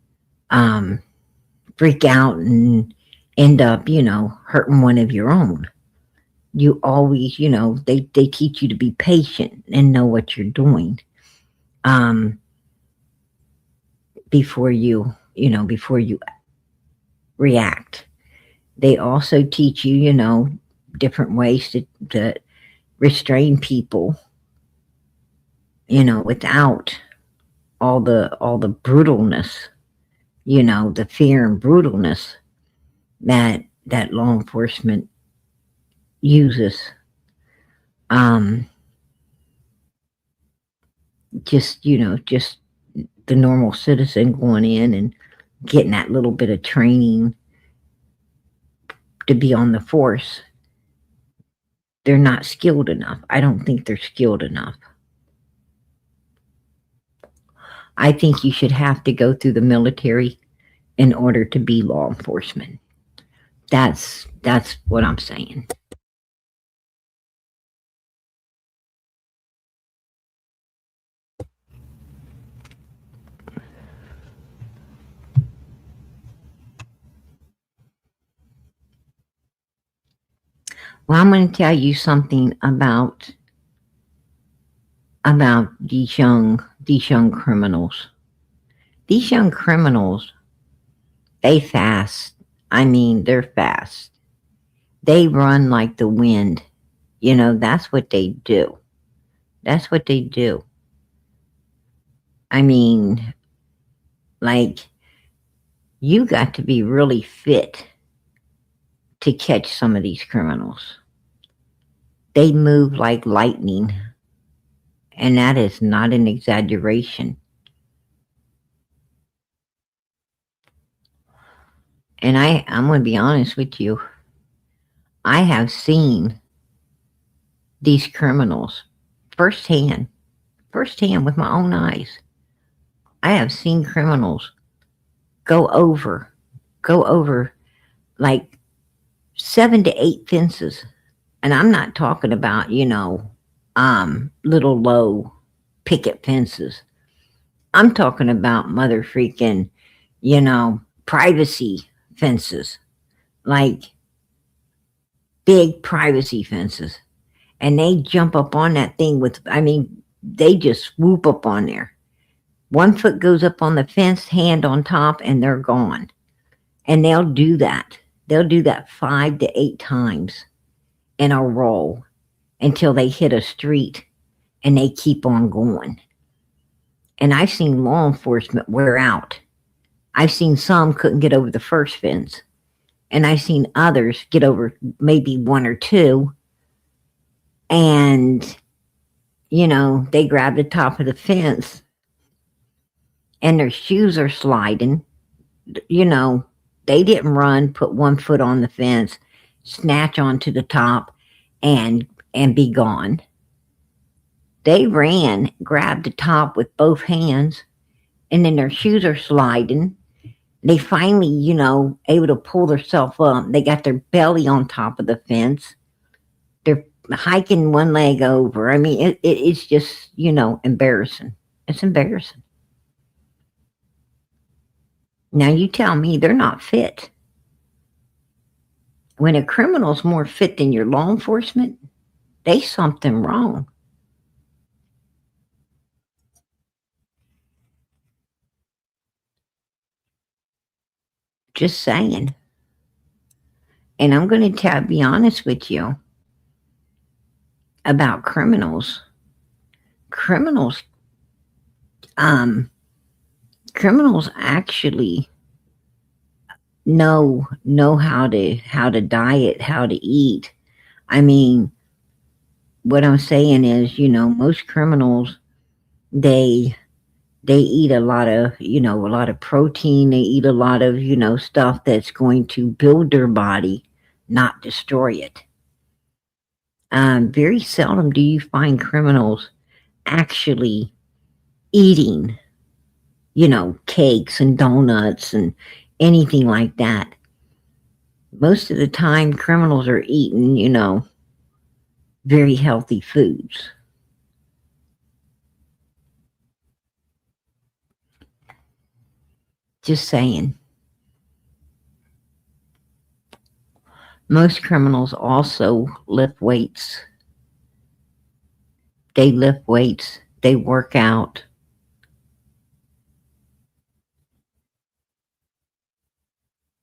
freak out and end up, hurting one of your own. You always, they teach you to be patient and know what you're doing, before you react. They also teach you, different ways to restrain people, without all the brutalness, the fear and brutalness that law enforcement uses. Just the normal citizen going in and getting that little bit of training to be on the force, they're not skilled enough. I don't think they're skilled enough. I think you should have to go through the military in order to be law enforcement. That's what I'm saying. Well, I'm going to tell you something about these young criminals. These young criminals, they fast. I mean, they're fast. They run like the wind. That's what they do. That's what they do. I mean, like, you got to be really fit to catch some of these criminals. They move like lightning, and that is not an exaggeration. And I'm going to be honest with you. I have seen these criminals firsthand with my own eyes. I have seen criminals go over like 7 to 8 fences. And I'm not talking about, little low picket fences. I'm talking about mother freaking, privacy fences, like big privacy fences. And they jump up on that thing they just swoop up on there. 1 foot goes up on the fence, hand on top, and they're gone. And they'll do that. They'll do that 5 to 8 times in a row until they hit a street, and they keep on going. And I've seen law enforcement wear out. I've seen some couldn't get over the first fence, and I've seen others get over maybe 1 or 2, and they grab the top of the fence and their shoes are sliding. They didn't run, put 1 foot on the fence, snatch onto the top, and be gone. They ran, grabbed the top with both hands, and then their shoes are sliding. They finally, able to pull themselves up. They got their belly on top of the fence. They're hiking 1 leg over. I mean, it's just, embarrassing. It's embarrassing. Now you tell me they're not fit. When a criminal's more fit than your law enforcement, there's something wrong. Just saying. And I'm going to be honest with you about criminals. Criminals actually know how to diet, how to eat. I mean, what I'm saying is, most criminals, they eat a lot of protein. They eat a lot of, stuff that's going to build their body, not destroy it. Very seldom do you find criminals actually eating, cakes and donuts and anything like that. Most of the time, criminals are eating, very healthy foods. Just saying. Most criminals also lift weights. They lift weights. They work out.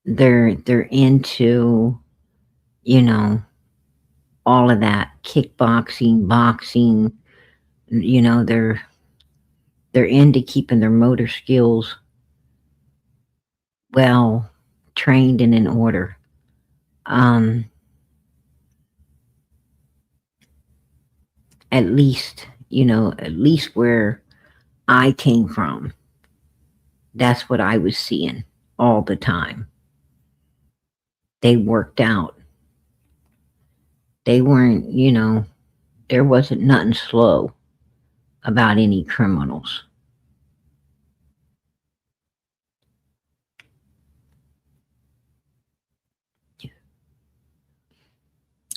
They're into, all of that, kickboxing, boxing. They're into keeping their motor skills well trained and in order. At least where I came from, that's what I was seeing all the time. They worked out. They weren't, there wasn't nothing slow about any criminals.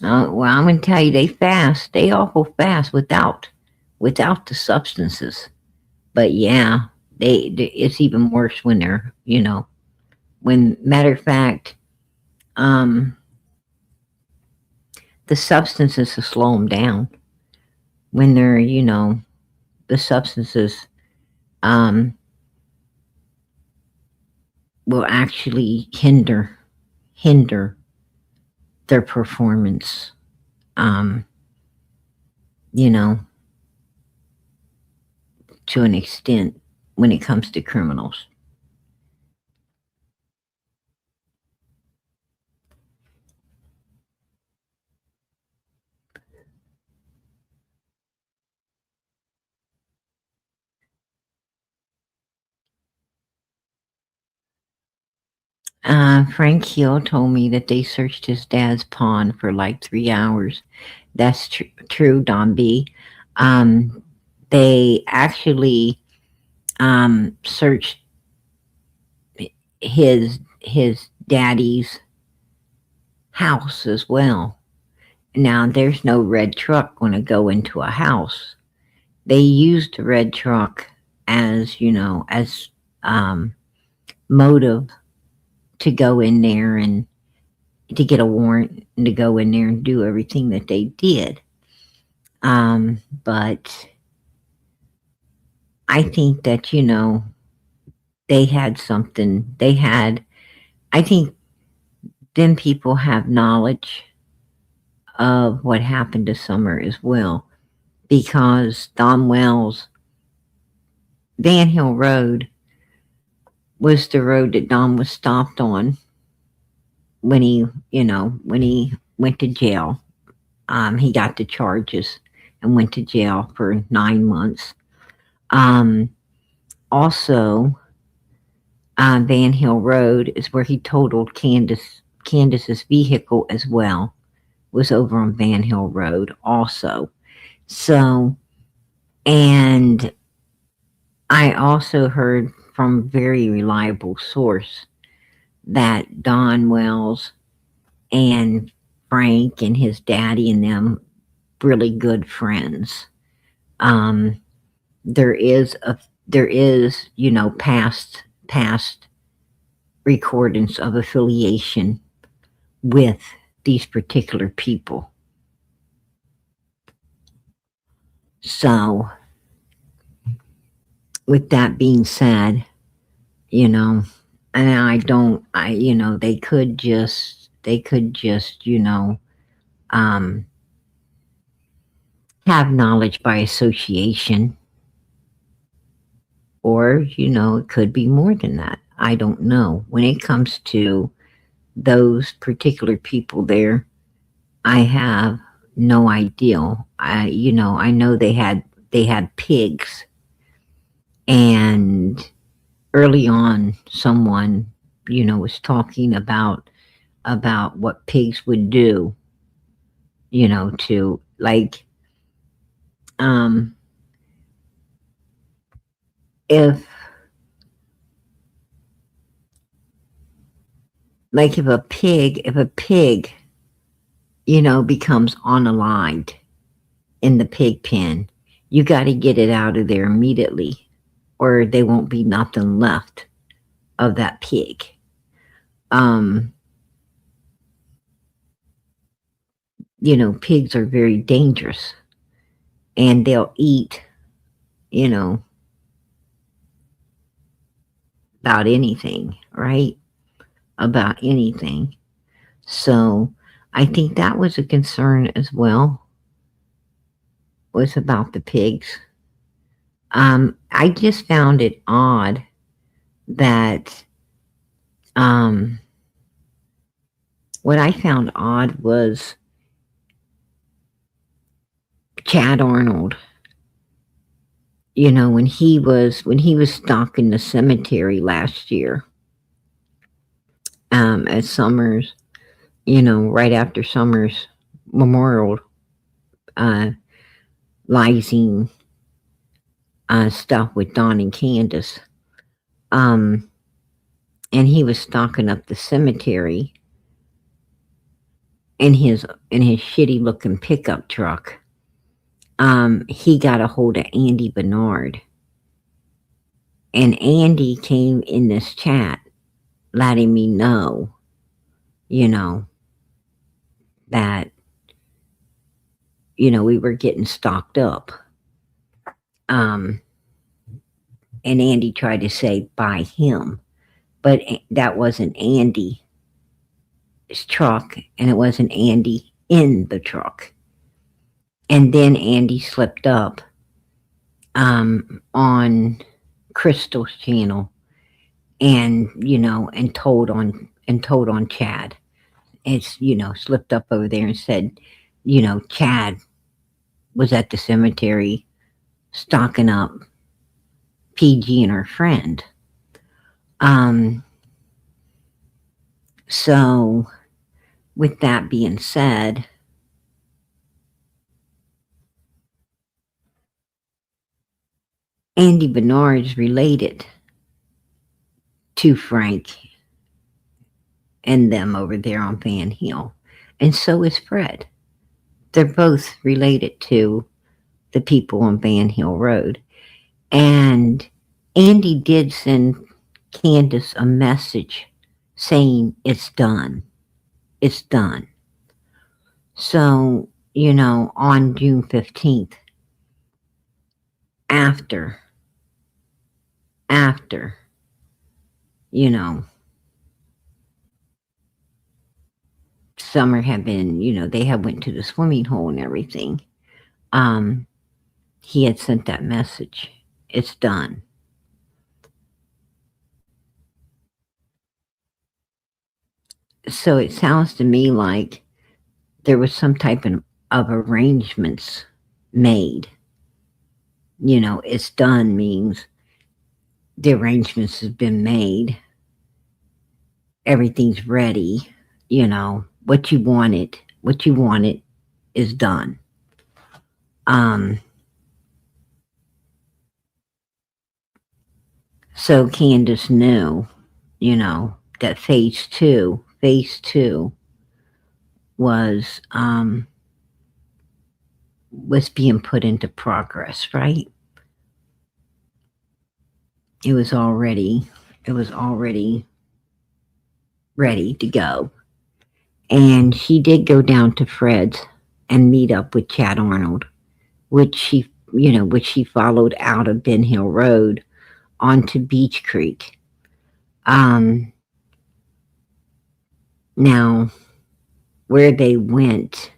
Well, I'm going to tell you, they fast. They awful fast without the substances. But yeah, it's even worse when they're, when, matter of fact, the substances will slow them down. When they're, the substances will actually hinder their performance, to an extent when it comes to criminals. Frank Hill told me that they searched his dad's pond for like 3 hours. That's true, Don B. They actually searched his daddy's house as well. Now, there's no red truck going to go into a house. They used the red truck as, as motive to go in there and to get a warrant and to go in there and do everything that they did. But I think that, they had something, I think them people have knowledge of what happened to Summer as well, because Don Wells, Van Hill Road was the road that Don was stopped on when he went to jail. He got the charges and went to jail for 9 months. Also, Van Hill Road is where he totaled Candace's vehicle as well. Was over on Van Hill Road also. So, and I also heard from a very reliable source that Don Wells and Frank and his daddy and them really good friends. There is past recordings of affiliation with these particular people. So, with that being said, and they could just, have knowledge by association, or, it could be more than that. I don't know. When it comes to those particular people there, I have no idea. I know they had pigs, and early on, someone, was talking about what pigs would do, to like, if a pig, becomes unalived in the pig pen, you got to get it out of there immediately, or there won't be nothing left of that pig. Pigs are very dangerous, and they'll eat, about anything, right? About anything. So I think that was a concern as well, was about the pigs. I just found it odd that, what I found odd was Chad Arnold, when he was stalking the cemetery last year, at Summers, right after Summers Memorial, Lysine, stuff with Don and Candace. And he was stalking up the cemetery in his shitty looking pickup truck. He got a hold of Andy Bernard, and Andy came in this chat letting me know, that, we were getting stocked up. And Andy tried to say by him, but that wasn't Andy's truck, and it wasn't Andy in the truck. And then Andy slipped up on Crystal's channel, and and told on Chad. It's slipped up over there and said, Chad was at the cemetery stocking up PG and her friend. So with that being said, Andy Bernard is related to Frank and them over there on Van Hill, and so is Fred. they're both related to the people on Van Hill Road. And Andy did send Candace a message saying it's done. It's done. So, on June 15th, after, Summer had been, they had went to the swimming hole and everything. He had sent that message. It's done. So it sounds to me like there was some type of arrangements made. It's done means the arrangements have been made. Everything's ready. What you wanted is done. So Candace knew, that phase two was being put into progress, right? It was already ready to go. And she did go down to Fred's and meet up with Chad Arnold, which she followed out of Ben Hill Road onto Beach Creek. Now, where they went,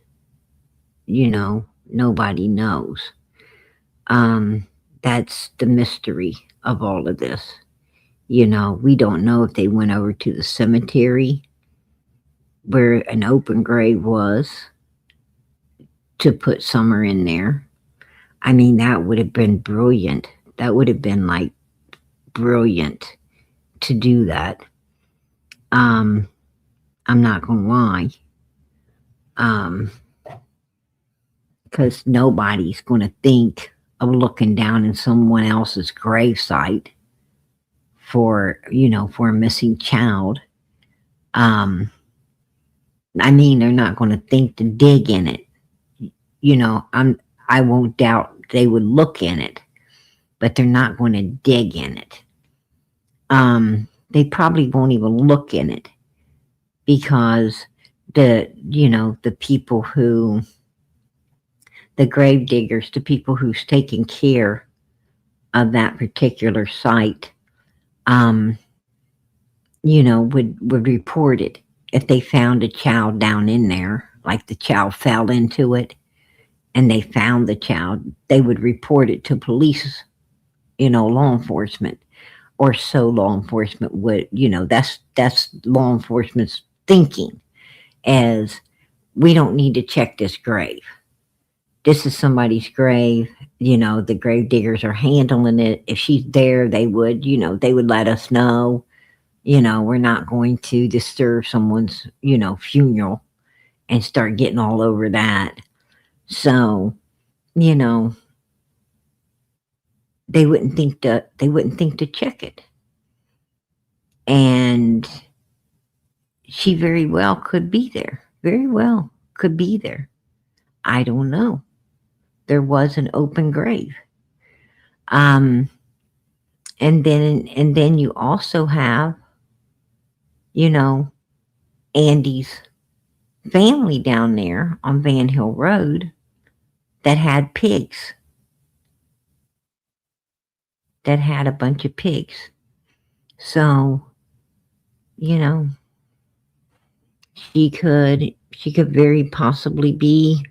nobody knows. That's the mystery of all of this. We don't know if they went over to the cemetery where an open grave was to put Summer in there. I mean, that would have been brilliant. That would have been like brilliant to do that. I'm not gonna lie. Because nobody's gonna think of looking down in someone else's gravesite for a missing child. I mean, they're not going to think to dig in it. I won't doubt they would look in it, but they're not going to dig in it. They probably won't even look in it because the people who, the grave diggers, the people who's taking care of that particular site, would report it if they found a child down in there, like the child fell into it and they found the child, they would report it to police, law enforcement, or so law enforcement would, that's law enforcement's thinking, as we don't need to check this grave. This is somebody's grave, the grave diggers are handling it. If she's there, they would let us know. We're not going to disturb someone's, funeral and start getting all over that. So, they wouldn't think to check it. And she very well could be there. Very well could be there. I don't know. There was an open grave. And then you also have, Andy's family down there on Van Hill Road that had pigs, that had a bunch of pigs. So, she could very possibly be,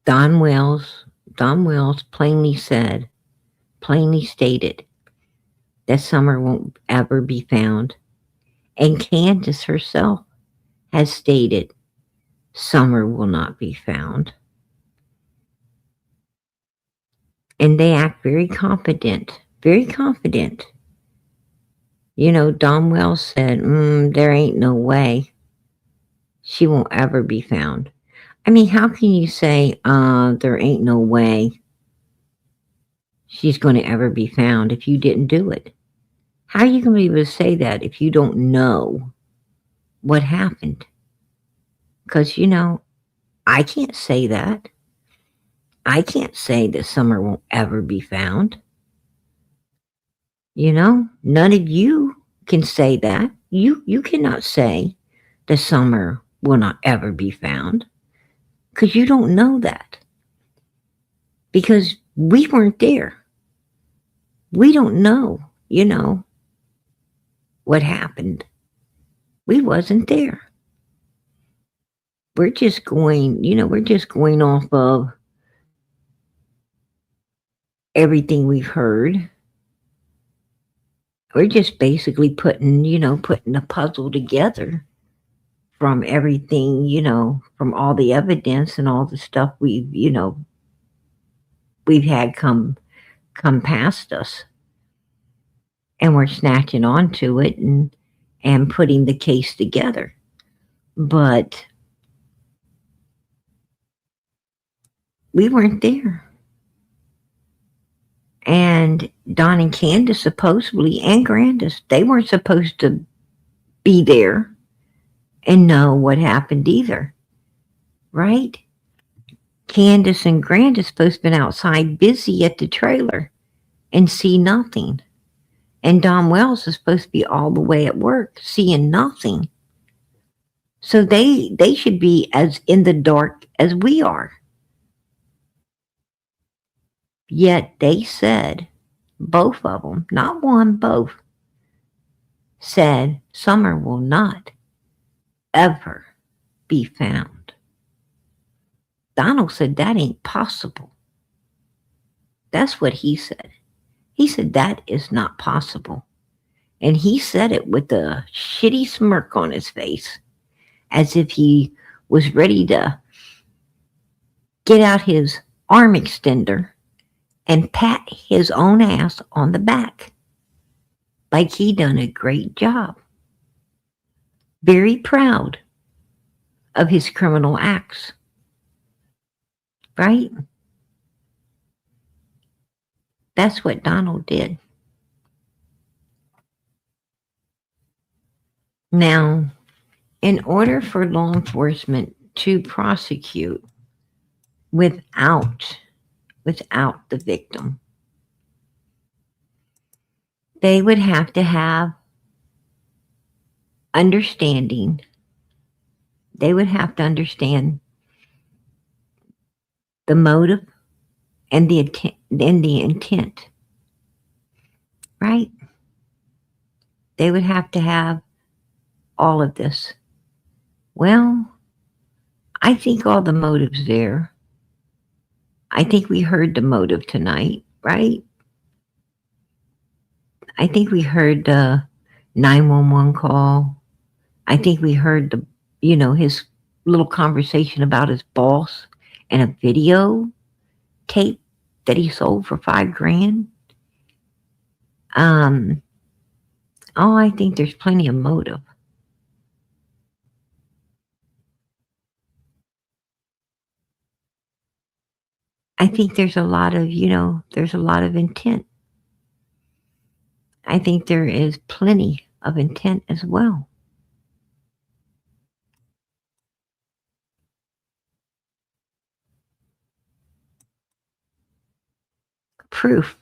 Don Wells plainly stated that Summer won't ever be found. And Candace herself has stated Summer will not be found. And they act very confident, very confident. Don Wells said, there ain't no way she won't ever be found. I mean, how can you say there ain't no way she's going to ever be found if you didn't do it? How are you going to be able to say that if you don't know what happened? Because, I can't say that. I can't say that Summer won't ever be found. None of you can say that. You cannot say that Summer will not ever be found because you don't know that. Because we weren't there. We don't know, what happened. We wasn't there. We're just going off of everything we've heard. We're just basically putting a puzzle together from everything, from all the evidence and all the stuff we've had come past us. And we're snatching onto it and putting the case together. But we weren't there. And Don and Candace supposedly, and Grandis, they weren't supposed to be there and know what happened either. Right? Candace and Grandis supposed to have been outside busy at the trailer and see nothing. And Don Wells is supposed to be all the way at work, seeing nothing. So they should be as in the dark as we are. Yet they said, both of them, not one, both, said Summer will not ever be found. Donald said that ain't possible. That's what he said. He said that is not possible. And he said it with a shitty smirk on his face, as if he was ready to get out his arm extender and pat his own ass on the back, like he done a great job. Very proud of his criminal acts. Right? That's what Donald did. Now, in order for law enforcement to prosecute without the victim, they would have to have understanding. They would have to understand the motive and the intent. Right? They would have to have all of this. Well, I think all the motives there. I think we heard the motive tonight, right? I think we heard the 911 call. I think we heard his little conversation about his boss and a video tape that he sold for $5,000. I think there's plenty of motive. I think there's a lot of intent. I think there is plenty of intent as well. Proof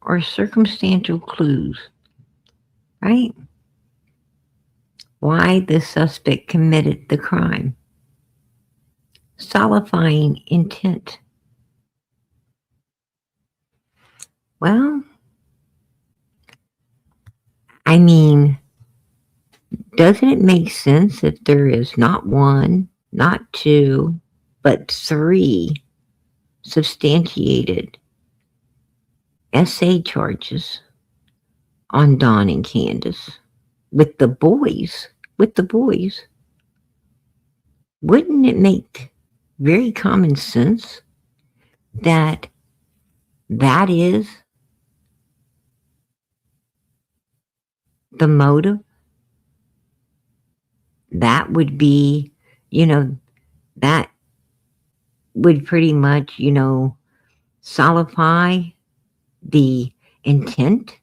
or circumstantial clues, right? Why the suspect committed the crime. Solidifying intent. Well, I mean, doesn't it make sense if there is not one, not two, but 3 substantiated SA charges on Don and Candace with the boys? Wouldn't it make very common sense that is the motive? That would be, that would pretty much, solidify the intent.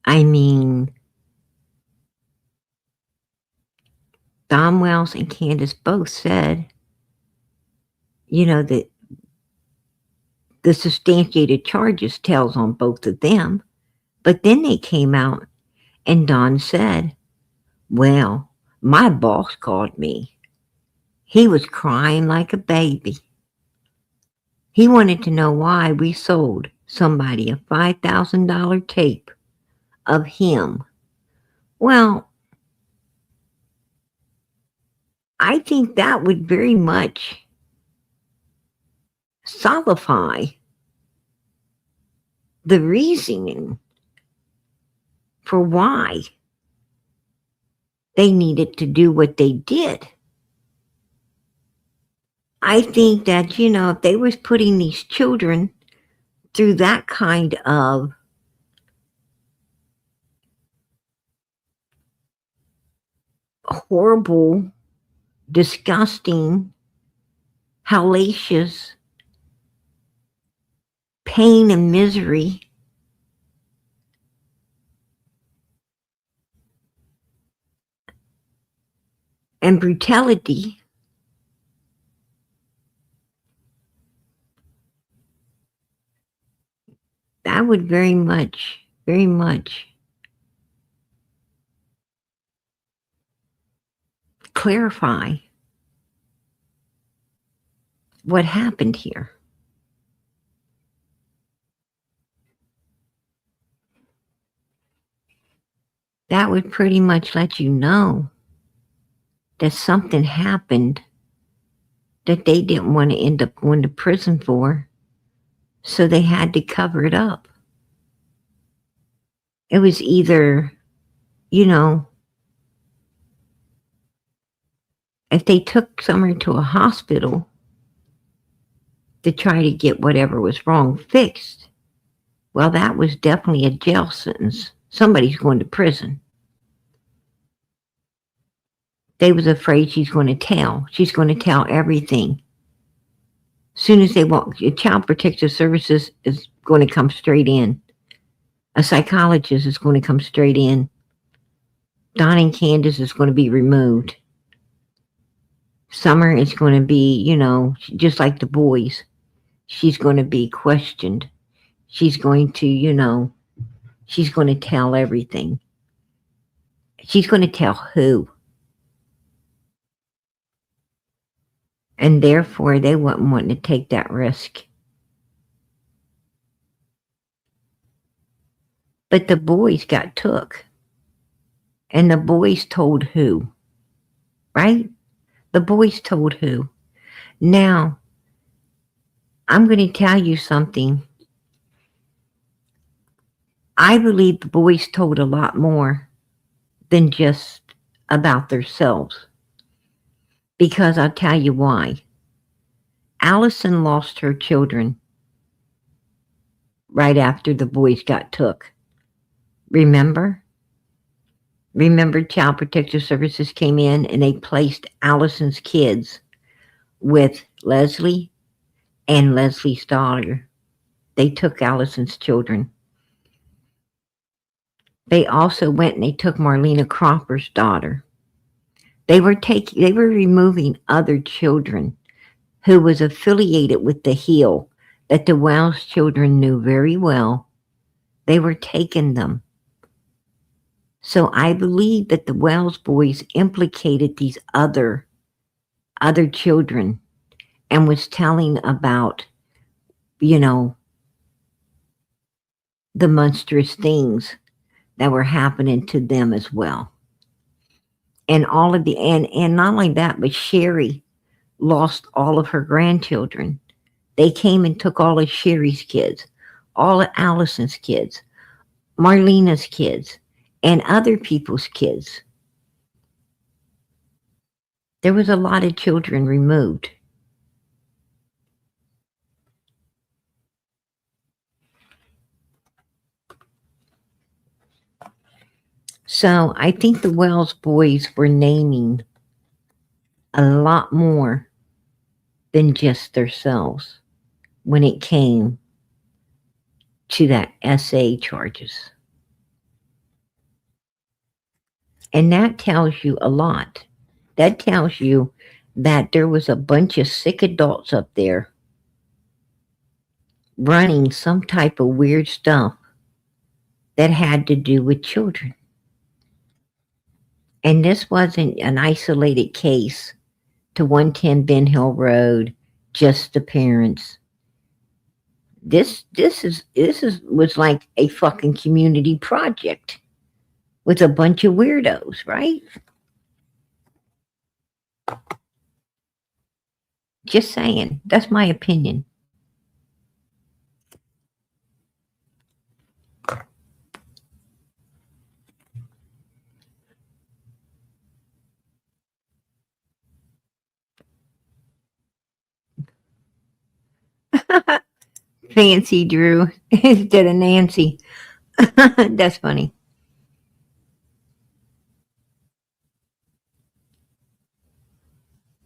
I mean, Don Wells and Candace both said, that the substantiated charges tells on both of them. But then they came out and Don said, well, my boss called me. He was crying like a baby. He wanted to know why we sold somebody a $5,000 tape of him. Well, I think that would very much solidify the reasoning for why they needed to do what they did. I think that, if they was putting these children through that kind of horrible, disgusting, hellacious pain and misery, and brutality, that would very much clarify what happened here. That would pretty much let you know that something happened that they didn't want to end up going to prison for, so they had to cover it up. It was either, if they took Summer to a hospital to try to get whatever was wrong fixed, well, that was definitely a jail sentence. Somebody's going to prison. They was afraid she's going to tell. She's going to tell everything. Soon as they want, Child Protective Services is going to come straight in. A psychologist is going to come straight in. Don and Candace is going to be removed. Summer is going to be, just like the boys. She's going to be questioned. She's going to, she's going to tell everything. She's going to tell who. And therefore, they wouldn't want to take that risk. But the boys got took. And the boys told who? Right? The boys told who? Now, I'm going to tell you something. I believe the boys told a lot more than just about themselves. Because I'll tell you why. Allison lost her children right after the boys got took. Remember? Remember, Child Protective Services came in and they placed Allison's kids with Leslie and Leslie's daughter. They took Allison's children. They also went and they took Marlena Cropper's daughter. They were removing other children who was affiliated with the Hill that the Wells children knew very well. They were taking them. So I believe that the Wells boys implicated these other children and was telling about, the monstrous things that were happening to them as well. And all of and not only that, but Sherry lost all of her grandchildren. They came and took all of Sherry's kids, all of Allison's kids, Marlena's kids, and other people's kids. There was a lot of children removed. So I think the Wells boys were naming a lot more than just themselves when it came to that SA charges. And that tells you a lot. That tells you that there was a bunch of sick adults up there running some type of weird stuff that had to do with children. And this wasn't an isolated case to 110 Ben Hill Road, just the parents. This was like a fucking community project with a bunch of weirdos, right? Just saying. That's my opinion. Fancy Drew instead of Nancy. That's funny.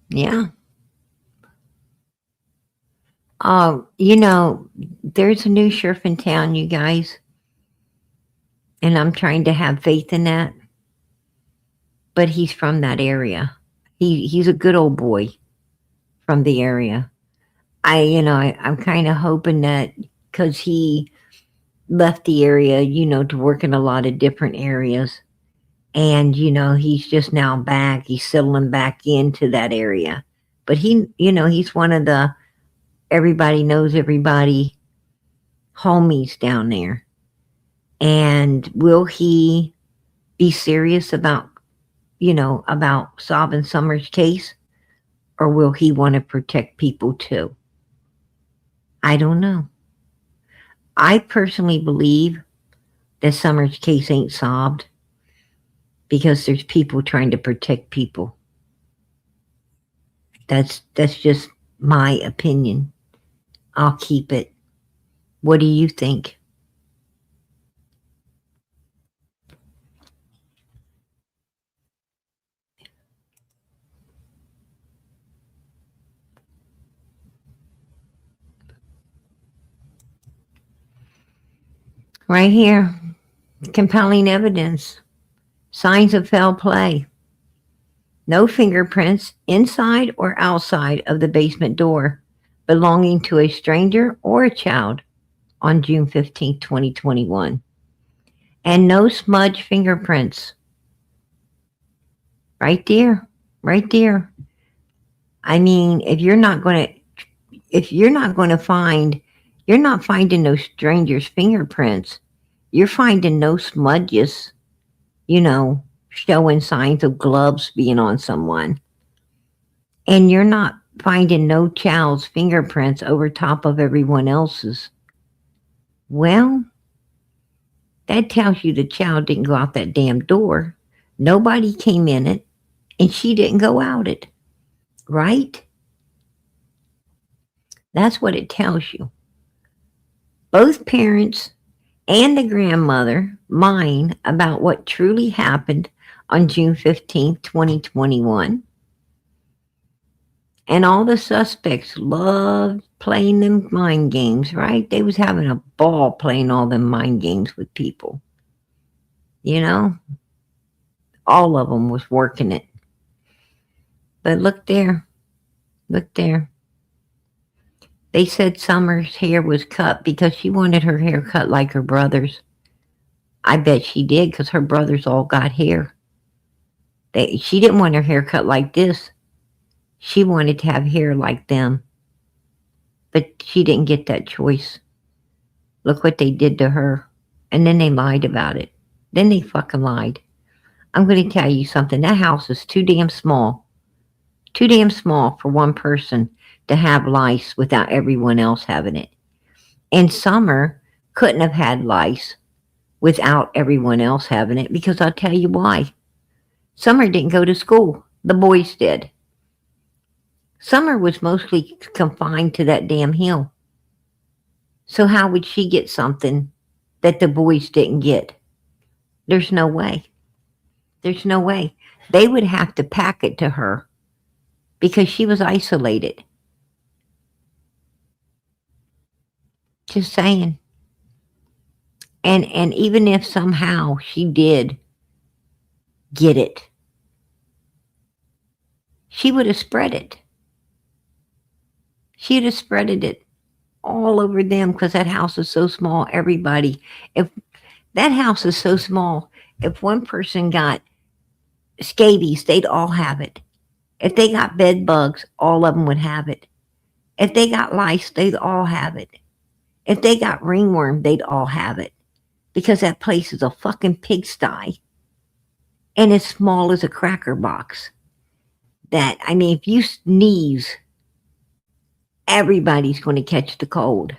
Yeah. There's a new sheriff in town, you guys. And I'm trying to have faith in that. But he's from that area. He's a good old boy from the area. I'm kind of hoping that because he left the area, to work in a lot of different areas. And, he's just now back. He's settling back into that area. But he's one of the everybody knows everybody homies down there. And will he be serious about solving Summer's case? Or will he want to protect people too? I don't know. I personally believe that Summer's case ain't solved because there's people trying to protect people. That's just my opinion. I'll keep it. What do you think? Right here, compelling evidence, signs of foul play. No fingerprints inside or outside of the basement door belonging to a stranger or a child on June 15, 2021. And no smudge fingerprints. Right there. Right there. I mean, if you're not going to find, you're not finding no stranger's fingerprints. You're finding no smudges, showing signs of gloves being on someone. And you're not finding no child's fingerprints over top of everyone else's. Well, that tells you the child didn't go out that damn door. Nobody came in it, and she didn't go out it. Right? That's what it tells you. Both parents and the grandmother lying about what truly happened on June 15th, 2021. And all the suspects loved playing them mind games, right? They was having a ball playing all them mind games with people. All of them was working it. But look there. Look there. They said Summer's hair was cut because she wanted her hair cut like her brother's. I bet she did because her brothers all got hair. She didn't want her hair cut like this. She wanted to have hair like them. But she didn't get that choice. Look what they did to her. And then they lied about it. Then they fucking lied. I'm going to tell you something. That house is too damn small. Too damn small for one person to have lice without everyone else having it. And Summer couldn't have had lice without everyone else having it because I'll tell you why. Summer didn't go to school. The boys did. Summer was mostly confined to that damn hill. So how would she get something that the boys didn't get? There's no way. There's no way. They would have to pack it to her because she was isolated. Just saying. And even if somehow she did get it, she would have spread it. She'd have spreaded it all over them because that house is so small. Everybody, if that house is so small, if one person got scabies, they'd all have it. If they got bed bugs, all of them would have it. If they got lice, they'd all have it. If they got ringworm, they'd all have it. Because that place is a fucking pigsty. And as small as a cracker box. That, I mean, if you sneeze, everybody's going to catch the cold.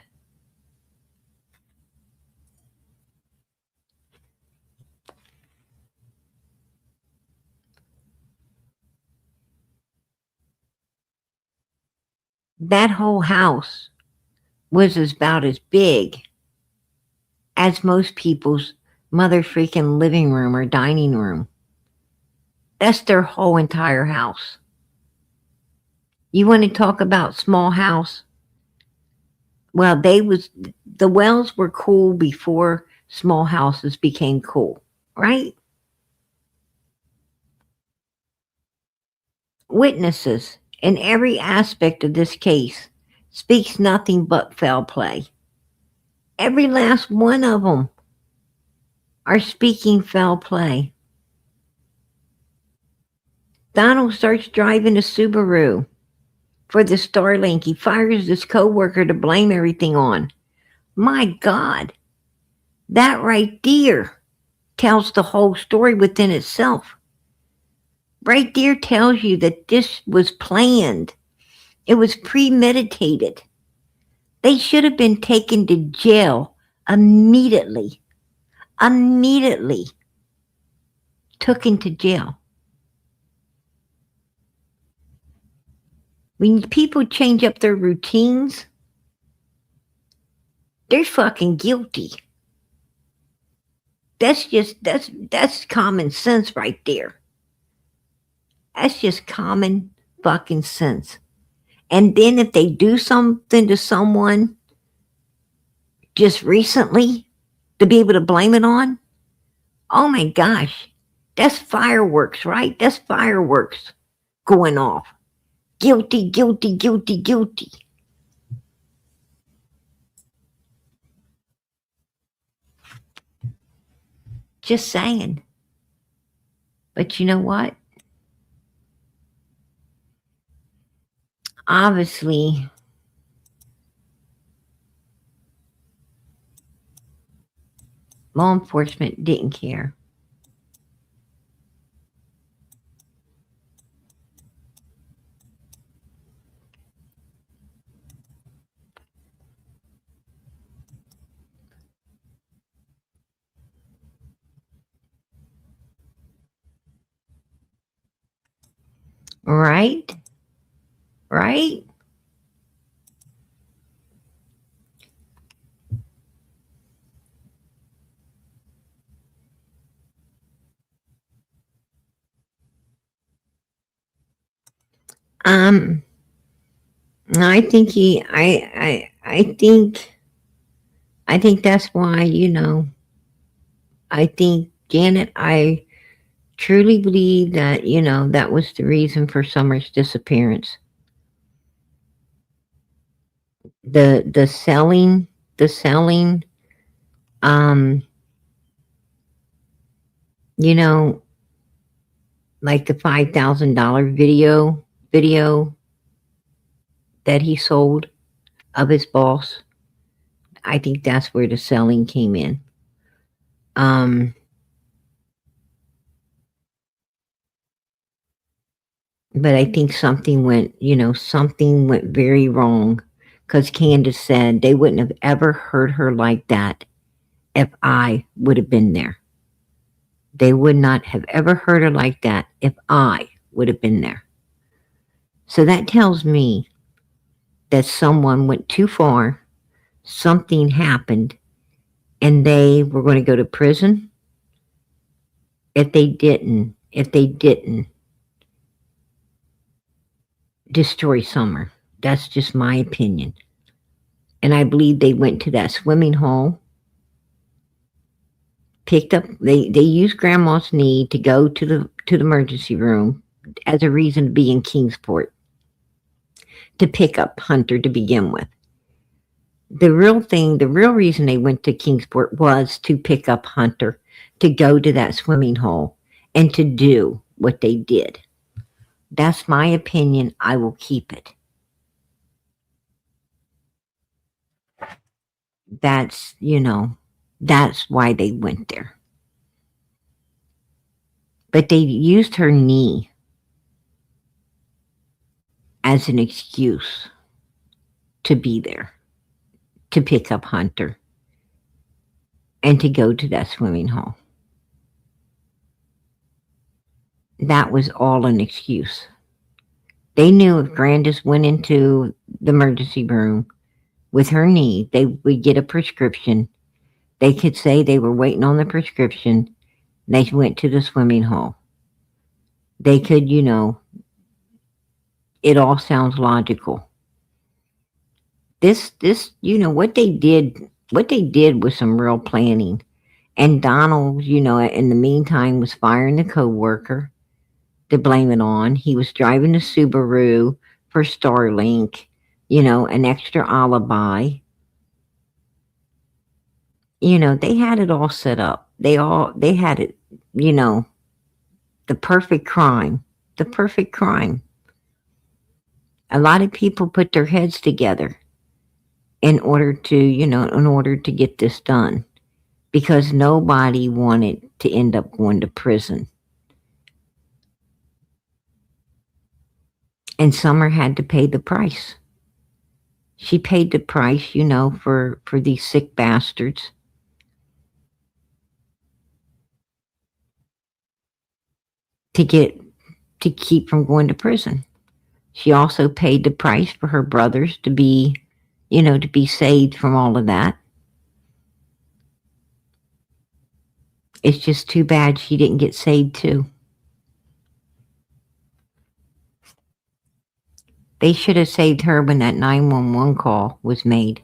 That whole house was about as big as most people's mother freaking living room or dining room. That's their whole entire house. You want to talk about small house? Well, the Wells were cool before small houses became cool, right? Witnesses in every aspect of this case speaks nothing but foul play. Every last one of them are speaking foul play. Donald starts driving a Subaru for the Starlink. He fires this coworker to blame everything on. My God, that right there tells the whole story within itself. Right there tells you that this was planned. It was premeditated. They should have been taken to jail immediately. Immediately taken to jail. When people change up their routines, they're fucking guilty. That's common sense right there. That's just common fucking sense. And then if they do something to someone just recently to be able to blame it on, oh my gosh, that's fireworks, right? That's fireworks going off. Guilty, guilty, guilty, guilty. Just saying. But you know what? Obviously, law enforcement didn't care. Right? Right? I think I think that's why, I think, Janet, I truly believe that, that was the reason for Summer's disappearance. The selling, like the $5,000 video that he sold of his boss. I think that's where the selling came in. But I think something went very wrong, because Candace said they wouldn't have ever hurt her like that if I would have been there. They would not have ever hurt her like that if I would have been there. So that tells me that someone went too far, something happened, and they were going to go to prison if they didn't destroy Summer. That's just my opinion. And I believe they went to that swimming hole picked up, they used grandma's knee to go to the emergency room as a reason to be in Kingsport, to pick up Hunter to begin with. The real reason they went to Kingsport was to pick up Hunter, to go to that swimming hole, and to do what they did. That's my opinion. I will keep it. That's, that's why they went there. But they used her knee as an excuse to be there, to pick up Hunter, and to go to that swimming hole. That was all an excuse. They knew if Grandis went into the emergency room with her knee, they would get a prescription. They could say they were waiting on the prescription. They went to the swimming hole. They could, it all sounds logical. This, what they did was some real planning. And Donald, in the meantime was firing the co-worker to blame it on. He was driving a Subaru for Starlink, an extra alibi. They had it all set up. They had it, the perfect crime. The perfect crime. A lot of people put their heads together in order to get this done, because nobody wanted to end up going to prison. And Summer had to pay the price. She paid the price, for these sick bastards. To keep from going to prison. She also paid the price for her brothers to be saved from all of that. It's just too bad she didn't get saved too. They should have saved her when that 911 call was made.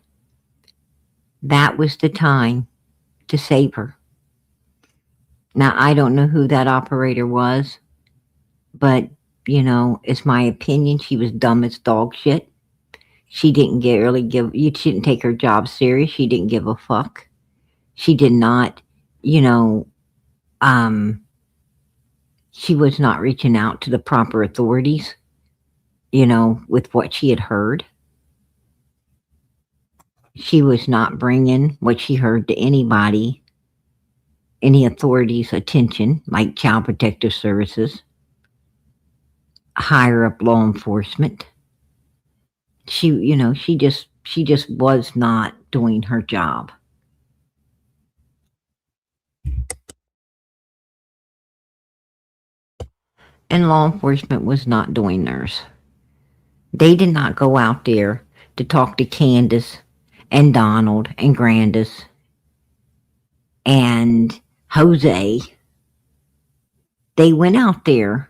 That was the time to save her. Now, I don't know who that operator was, but, it's my opinion, she was dumb as dog shit. She didn't she didn't take her job serious. She didn't give a fuck. She did not, she was not reaching out to the proper authorities, with what she had heard. She was not bringing what she heard to any authorities' attention, like Child Protective Services, higher up law enforcement. She just was not doing her job. And law enforcement was not doing theirs. They did not go out there to talk to Candace and Donald and Grandis and Jose. They went out there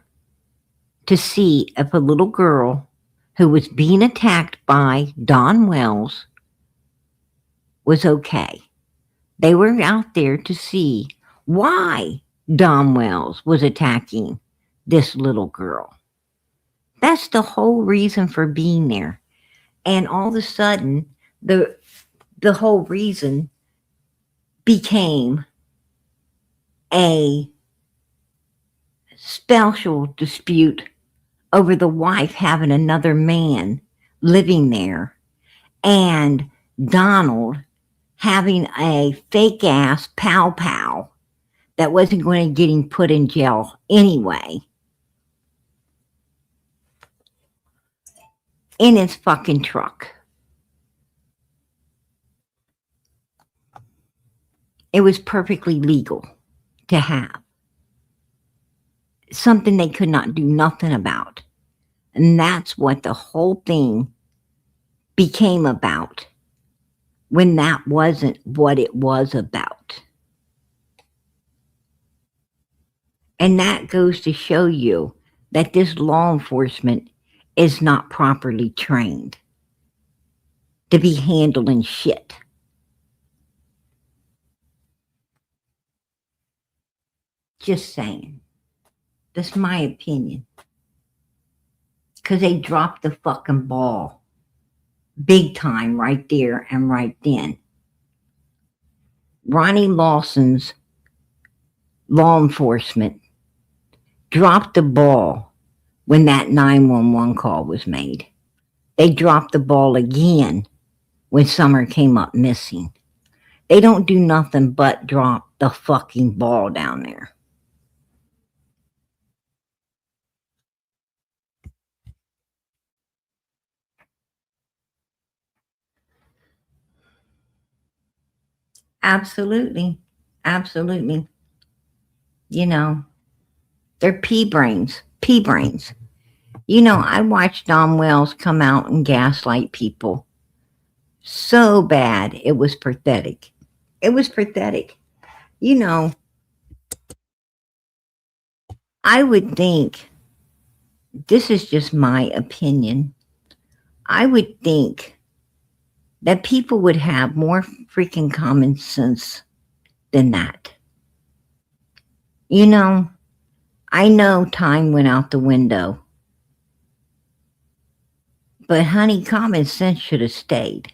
to see if a little girl who was being attacked by Don Wells was okay. They were out there to see why Don Wells was attacking this little girl. That's the whole reason for being there. And all of a sudden, the whole reason became a special dispute over the wife having another man living there, and Donald having a fake ass pow that wasn't going to get him put in jail anyway, in his fucking truck. It was perfectly legal to have. Something they could not do nothing about. And that's what the whole thing became about, when that wasn't what it was about. And that goes to show you that this law enforcement is not properly trained to be handling shit. Just saying. That's my opinion. Because they dropped the fucking ball. Big time right there and right then. Ronnie Lawson's law enforcement dropped the ball when that 911 call was made. They dropped the ball again when Summer came up missing. They don't do nothing but drop the fucking ball down there. Absolutely. Absolutely. You know, they're pea brains. Pea brains. You know, I watched Don Wells come out and gaslight people so bad. It was pathetic. It was pathetic. You know, I would think, this is just my opinion, I would think that people would have more freaking common sense than that. You know, I know time went out the window. But honey, common sense should have stayed.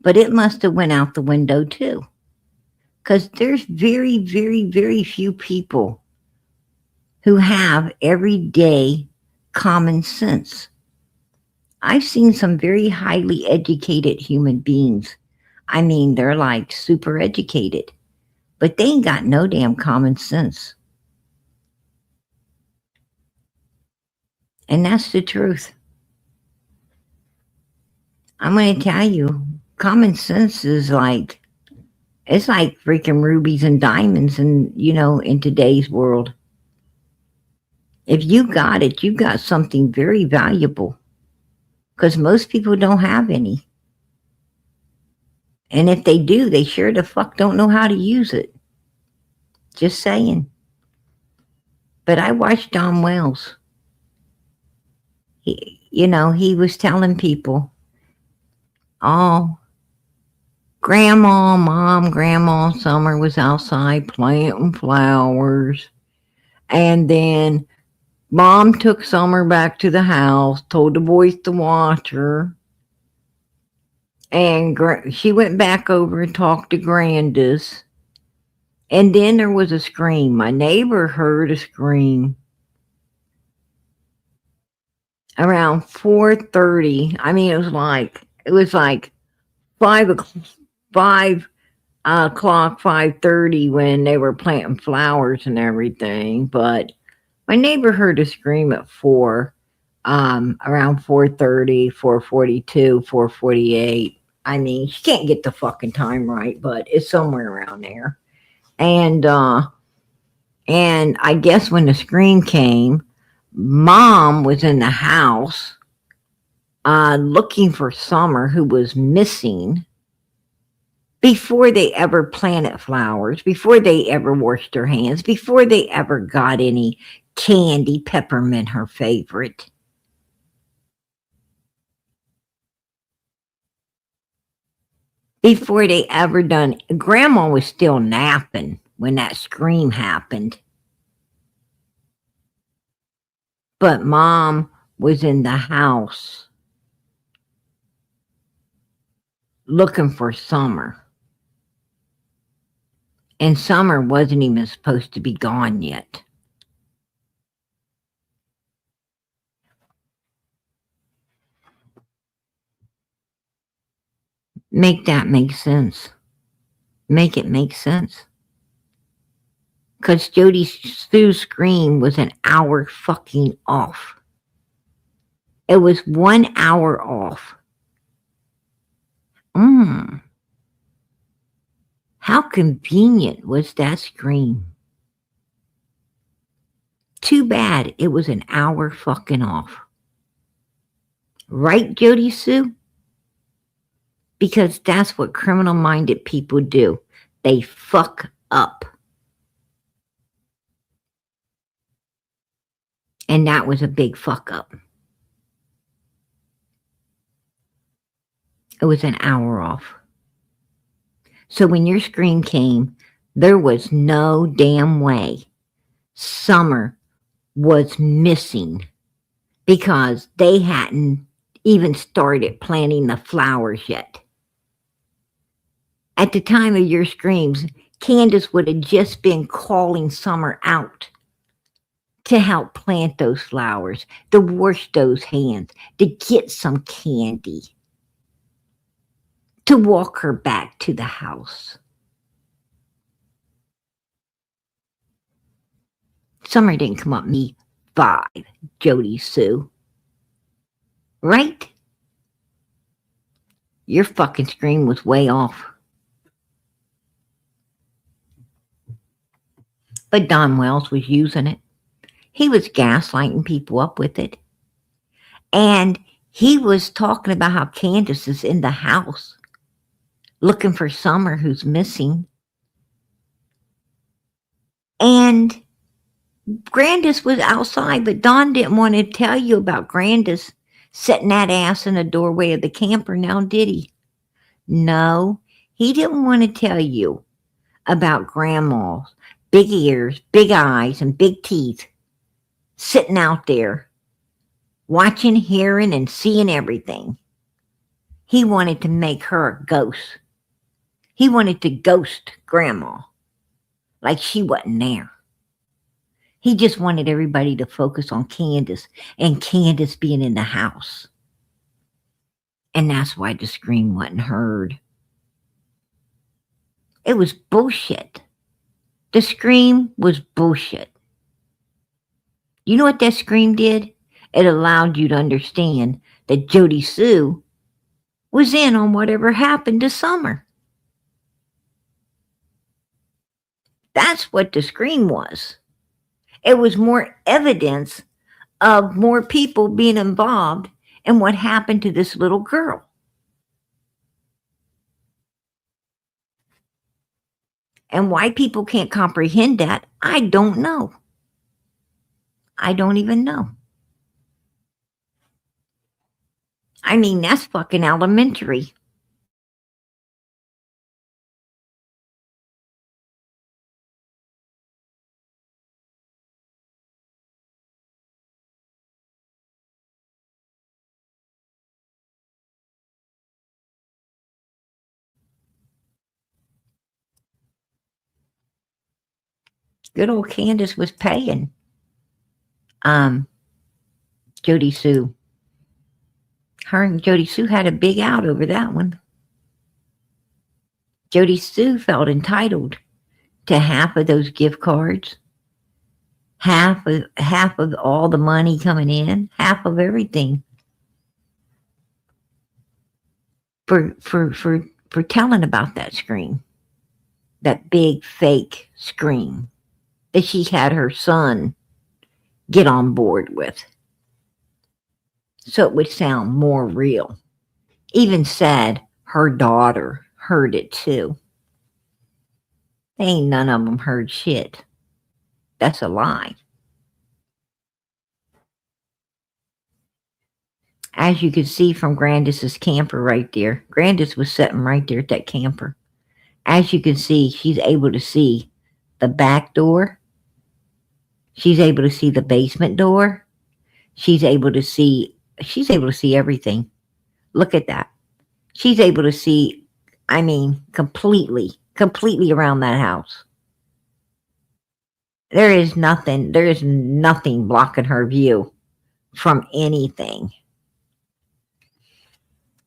But it must have went out the window too. Because there's very, very, very few people who have everyday common sense. I've seen some very highly educated human beings. I mean, they're like super educated. But they ain't got no damn common sense. And that's the truth. I'm going to tell you, common sense is like, it's like freaking rubies and diamonds in today's world. If you got it, you got something very valuable. Because most people don't have any. And if they do, they sure the fuck don't know how to use it. Just saying. But I watched Don Wells. He was telling people, oh, Grandma Summer was outside planting flowers. And then Mom took Summer back to the house, told the boys to watch her. And she went back over and talked to Grandis. And then there was a scream. My neighbor heard a scream around 4:30. I mean, it was like 5:30 when they were planting flowers and everything. But my neighbor heard a scream at 4, around 4:30, 4:42, 4:48. I mean, she can't get the fucking time right, but it's somewhere around there. And I guess when the scream came, Mom was in the house looking for Summer, who was missing, before they ever planted flowers, before they ever washed their hands, before they ever got any candy, peppermint, her favorite. Before they ever done, Grandma was still napping when that scream happened. But Mom was in the house looking for Summer. And Summer wasn't even supposed to be gone yet. Make that make sense. Make it make sense. Because Jody Sue's scream was an hour fucking off. It was 1 hour off. How convenient was that scream? Too bad it was an hour fucking off. Right, Jody Sue? Because that's what criminal-minded people do. They fuck up. And that was a big fuck up. It was an hour off. So when your scream came, There was no damn way Summer was missing because they hadn't even started planting the flowers yet. At the time of your screams, Candace would have just been calling Summer out to help plant those flowers, to wash those hands, to get some candy, to walk her back to the house. Summer didn't come up me 5, Jody Sue. Right? Your fucking scream was way off. But Don Wells was using it. He was gaslighting people up with it. And he was talking about how Candace is in the house looking for Summer who's missing. And Grandis was outside, but Don didn't want to tell you about Grandis setting that ass in the doorway of the camper now, did he? No, he didn't want to tell you about Grandma's big ears, big eyes, and big teeth sitting out there watching, hearing, and seeing everything. He wanted to make her a ghost. He wanted to ghost Grandma like she wasn't there. He just wanted everybody to focus on Candace and Candace being in the house. And that's why the scream wasn't heard. It was bullshit. The scream was bullshit. You know what that scream did? It allowed you to understand that Jody Sue was in on whatever happened to Summer. That's what the scream was. It was more evidence of more people being involved in what happened to this little girl. And why people can't comprehend that, I don't know. I don't even know. I mean, that's fucking elementary. Good old Candace was paying Jody Sue. Her and Jody Sue had a big out over that one. Jody Sue felt entitled to half of those gift cards, half of all the money coming in, half of everything for telling about that scream, that big fake scream that she had her son get on board with, so it would sound more real. Even said her daughter heard it too. Ain't none of them heard shit. That's a lie. As you could see from Grandis's camper right there, Grandis was sitting right there at that camper. As you can see, she's able to see the back door. She's able to see the basement door. She's able to see everything. Look at that. She's able to see, I mean, completely around that house. There is nothing blocking her view from anything.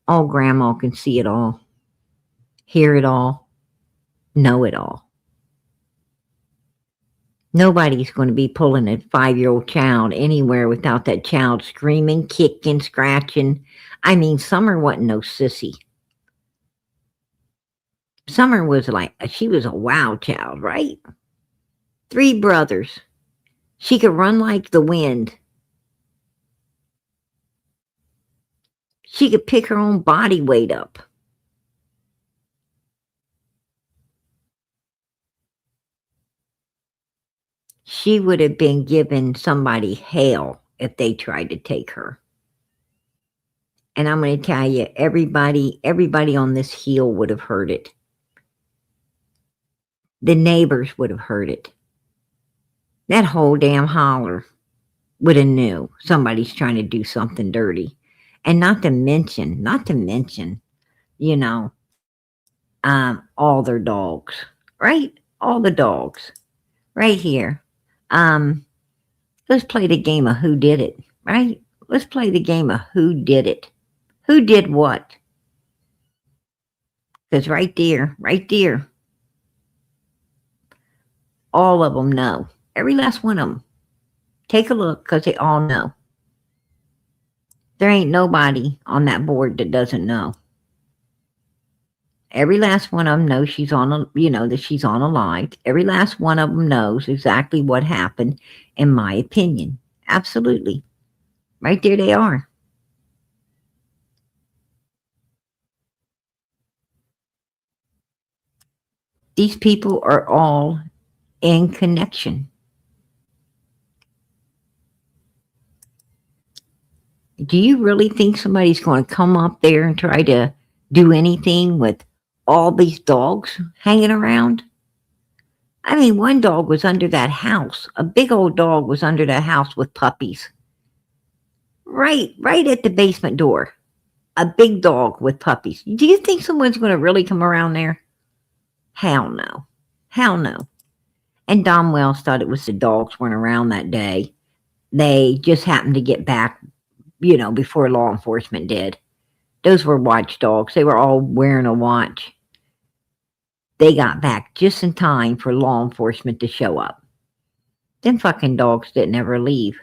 Oh, Grandma can see it all, hear it all, know it all. Nobody's going to be pulling a 5-year-old child anywhere without that child screaming, kicking, scratching. I mean, Summer wasn't no sissy. Summer was she was a wild child, right? 3 brothers. She could run like the wind. She could pick her own body weight up. She would have been giving somebody hell if they tried to take her. And I'm going to tell you, everybody on this hill would have heard it. The neighbors would have heard it. That whole damn holler would have knew somebody's trying to do something dirty. And not to mention, you know, all their dogs, right? All the dogs right here. Let's play the game of who did it, right? Let's play the game of who did it. Who did what? Because right there, all of them know. Every last one of them. Take a look because they all know. There ain't nobody on that board that doesn't know. Every last one of them knows she's on a, that she's on a live. Every last one of them knows exactly what happened, in my opinion. Absolutely. Right there they are. These people are all in connection. Do you really think somebody's going to come up there and try to do anything with all these dogs hanging around? I mean, one dog was under that house. A big old dog was under that house with puppies. Right at the basement door. A big dog with puppies. Do you think someone's going to really come around there? Hell no. Hell no. And Don Wells thought it was the dogs weren't around that day. They just happened to get back, before law enforcement did. Those were watchdogs. They were all wearing a watch. They got back just in time for law enforcement to show up. Them fucking dogs didn't ever leave.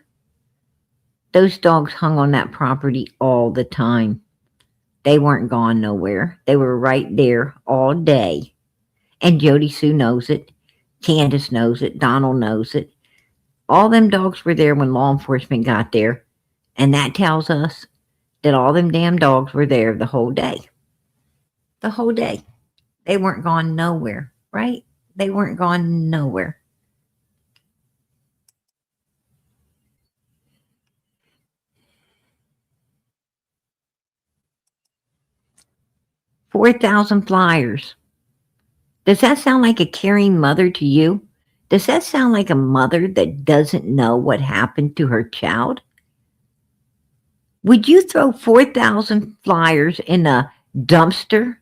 Those dogs hung on that property all the time. They weren't gone nowhere. They were right there all day. And Jody Sue knows it. Candace knows it. Donald knows it. All them dogs were there when law enforcement got there. And that tells us that all them damn dogs were there the whole day. The whole day. They weren't gone nowhere, right? They weren't gone nowhere. $4,000 flyers. Does that sound like a caring mother to you? Does that sound like a mother that doesn't know what happened to her child? Would you throw 4,000 flyers in a dumpster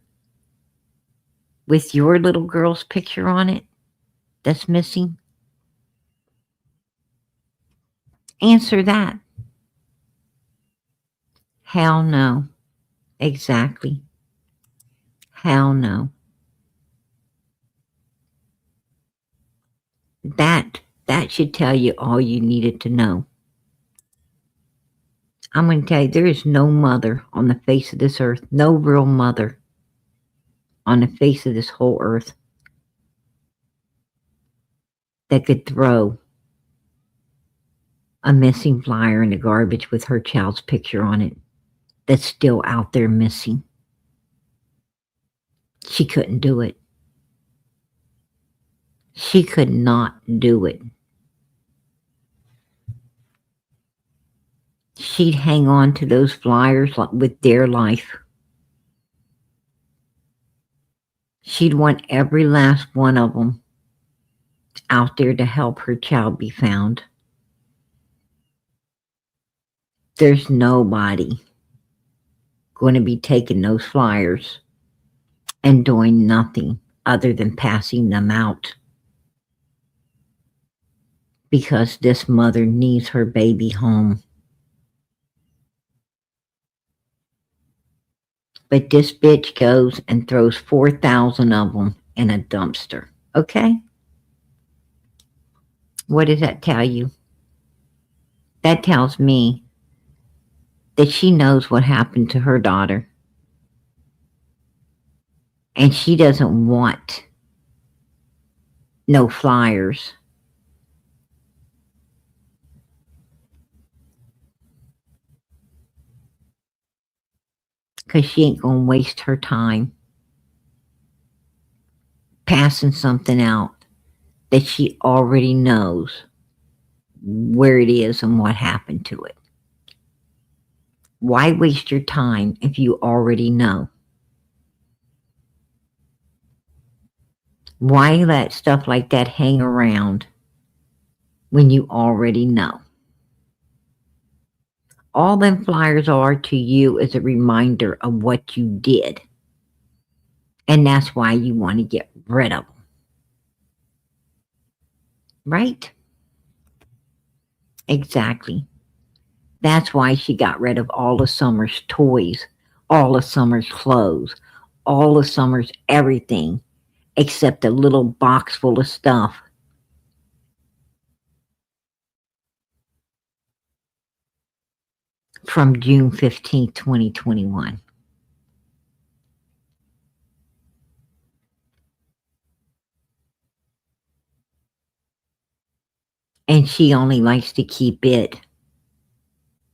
with your little girl's picture on it that's missing? Answer that. Hell no. Exactly. Hell no. That should tell you all you needed to know. I'm going to tell you, there is no mother on the face of this earth, no real mother on the face of this whole earth that could throw a missing flyer in the garbage with her child's picture on it that's still out there missing. She couldn't do it. She could not do it. She'd hang on to those flyers with dear life. She'd want every last one of them out there to help her child be found. There's nobody going to be taking those flyers and doing nothing other than passing them out, because this mother needs her baby home. But this bitch goes and throws 4,000 of them in a dumpster. Okay? What does that tell you? That tells me that she knows what happened to her daughter. And she doesn't want no flyers. Because she ain't going to waste her time passing something out that she already knows where it is and what happened to it. Why waste your time if you already know? Why let stuff like that hang around when you already know? All them flyers are to you is a reminder of what you did. And that's why you want to get rid of them. Right? Exactly. That's why she got rid of all of Summer's toys, all of Summer's clothes, all of Summer's everything, except a little box full of stuff. From June 15th, 2021. And she only likes to keep it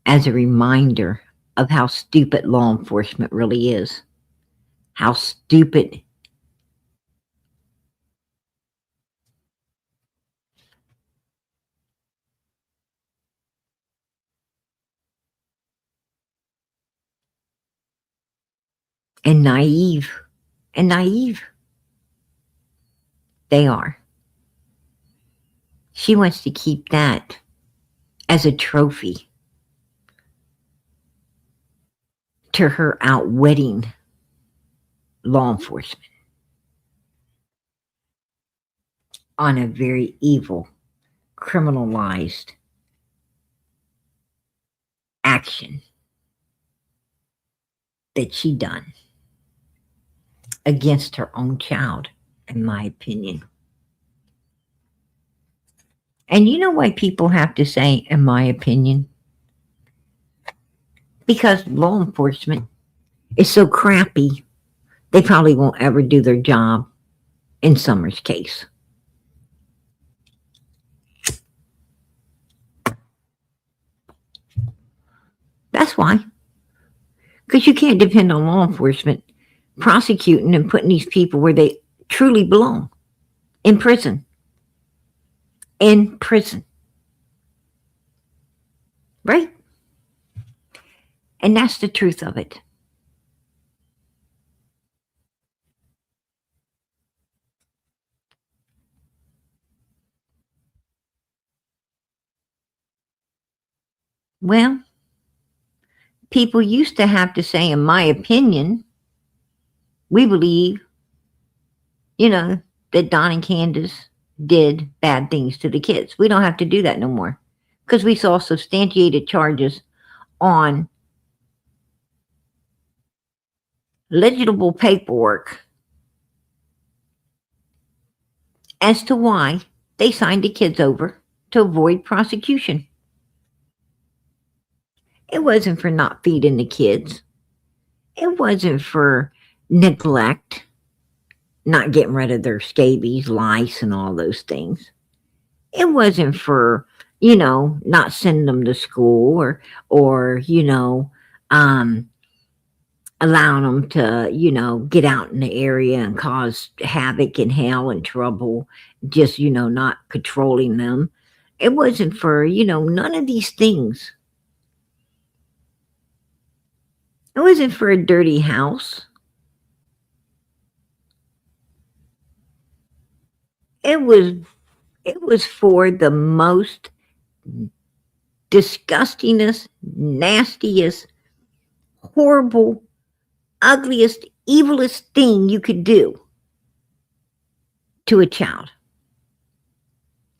as a reminder of how stupid law enforcement really is. How stupid. And naive they are. She wants to keep that as a trophy to her outwitting law enforcement on a very evil, criminalized action that she done against her own child, in my opinion. And you know why people have to say, in my opinion? Because law enforcement is so crappy, they probably won't ever do their job in Summer's case. That's why. Because you can't depend on law enforcement prosecuting and putting these people where they truly belong. In prison. In prison. Right? And that's the truth of it. Well, people used to have to say, in my opinion, we believe, that Don and Candace did bad things to the kids. We don't have to do that no more because we saw substantiated charges on legible paperwork as to why they signed the kids over to avoid prosecution. It wasn't for not feeding the kids. It wasn't for neglect, not getting rid of their scabies, lice, and all those things. It wasn't for, not sending them to school or allowing them to, get out in the area and cause havoc and hell and trouble, just, not controlling them. It wasn't for, none of these things. It wasn't for a dirty house. It was for the most disgustingest, nastiest, horrible, ugliest, evilest thing you could do to a child.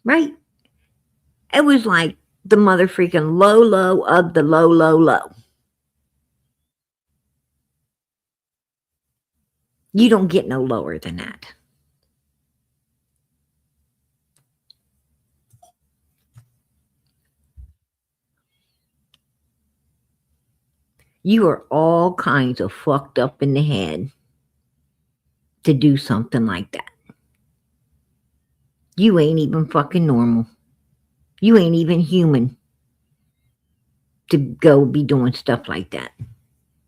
Right? It was like the mother freaking low of the low. You don't get no lower than that. You are all kinds of fucked up in the head to do something like that. You ain't even fucking normal. You ain't even human to go be doing stuff like that.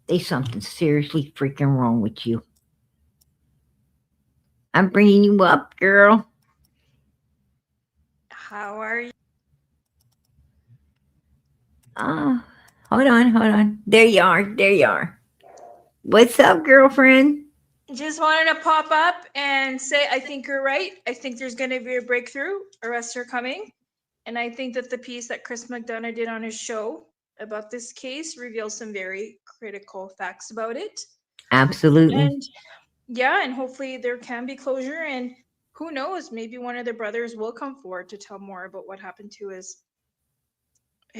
There's something seriously freaking wrong with you. I'm bringing you up, girl. How are you? Hold on. There you are. What's up, girlfriend? just wanted to pop up and say I think you're right. I think there's going to be a breakthrough. Arrests are coming. And I think that the piece that Chris McDonough did on his show about this case reveals some very critical facts about it. Absolutely. And yeah, and hopefully there can be closure. And who knows, maybe one of the brothers will come forward to tell more about what happened to his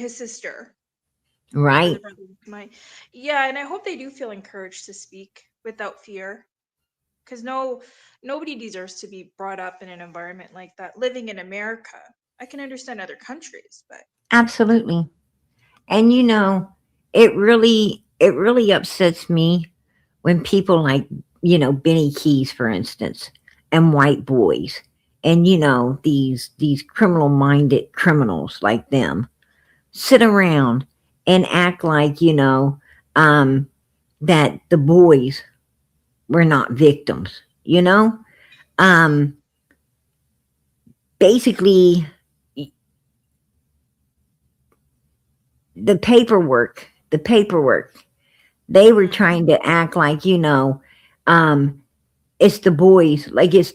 sister. Right. Yeah, and I hope they do feel encouraged to speak without fear. Because nobody deserves to be brought up in an environment like that. Living in America, I can understand other countries, but Absolutely. And it really upsets me when people like, Benny Keys, for instance, and white boys, and these criminal minded criminals like them sit around and act like, that the boys were not victims, basically the paperwork, they were trying to act like, it's the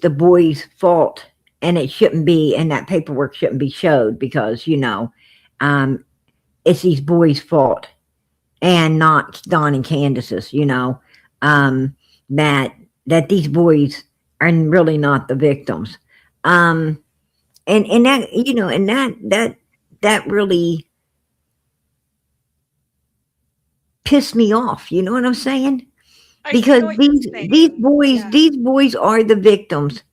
boys' fault, and it shouldn't be, and that paperwork shouldn't be showed because, it's these boys' fault and not Don and Candace's, that these boys are really not the victims. And that, and that really pissed me off. You know what I'm saying? Because these boys are the victims,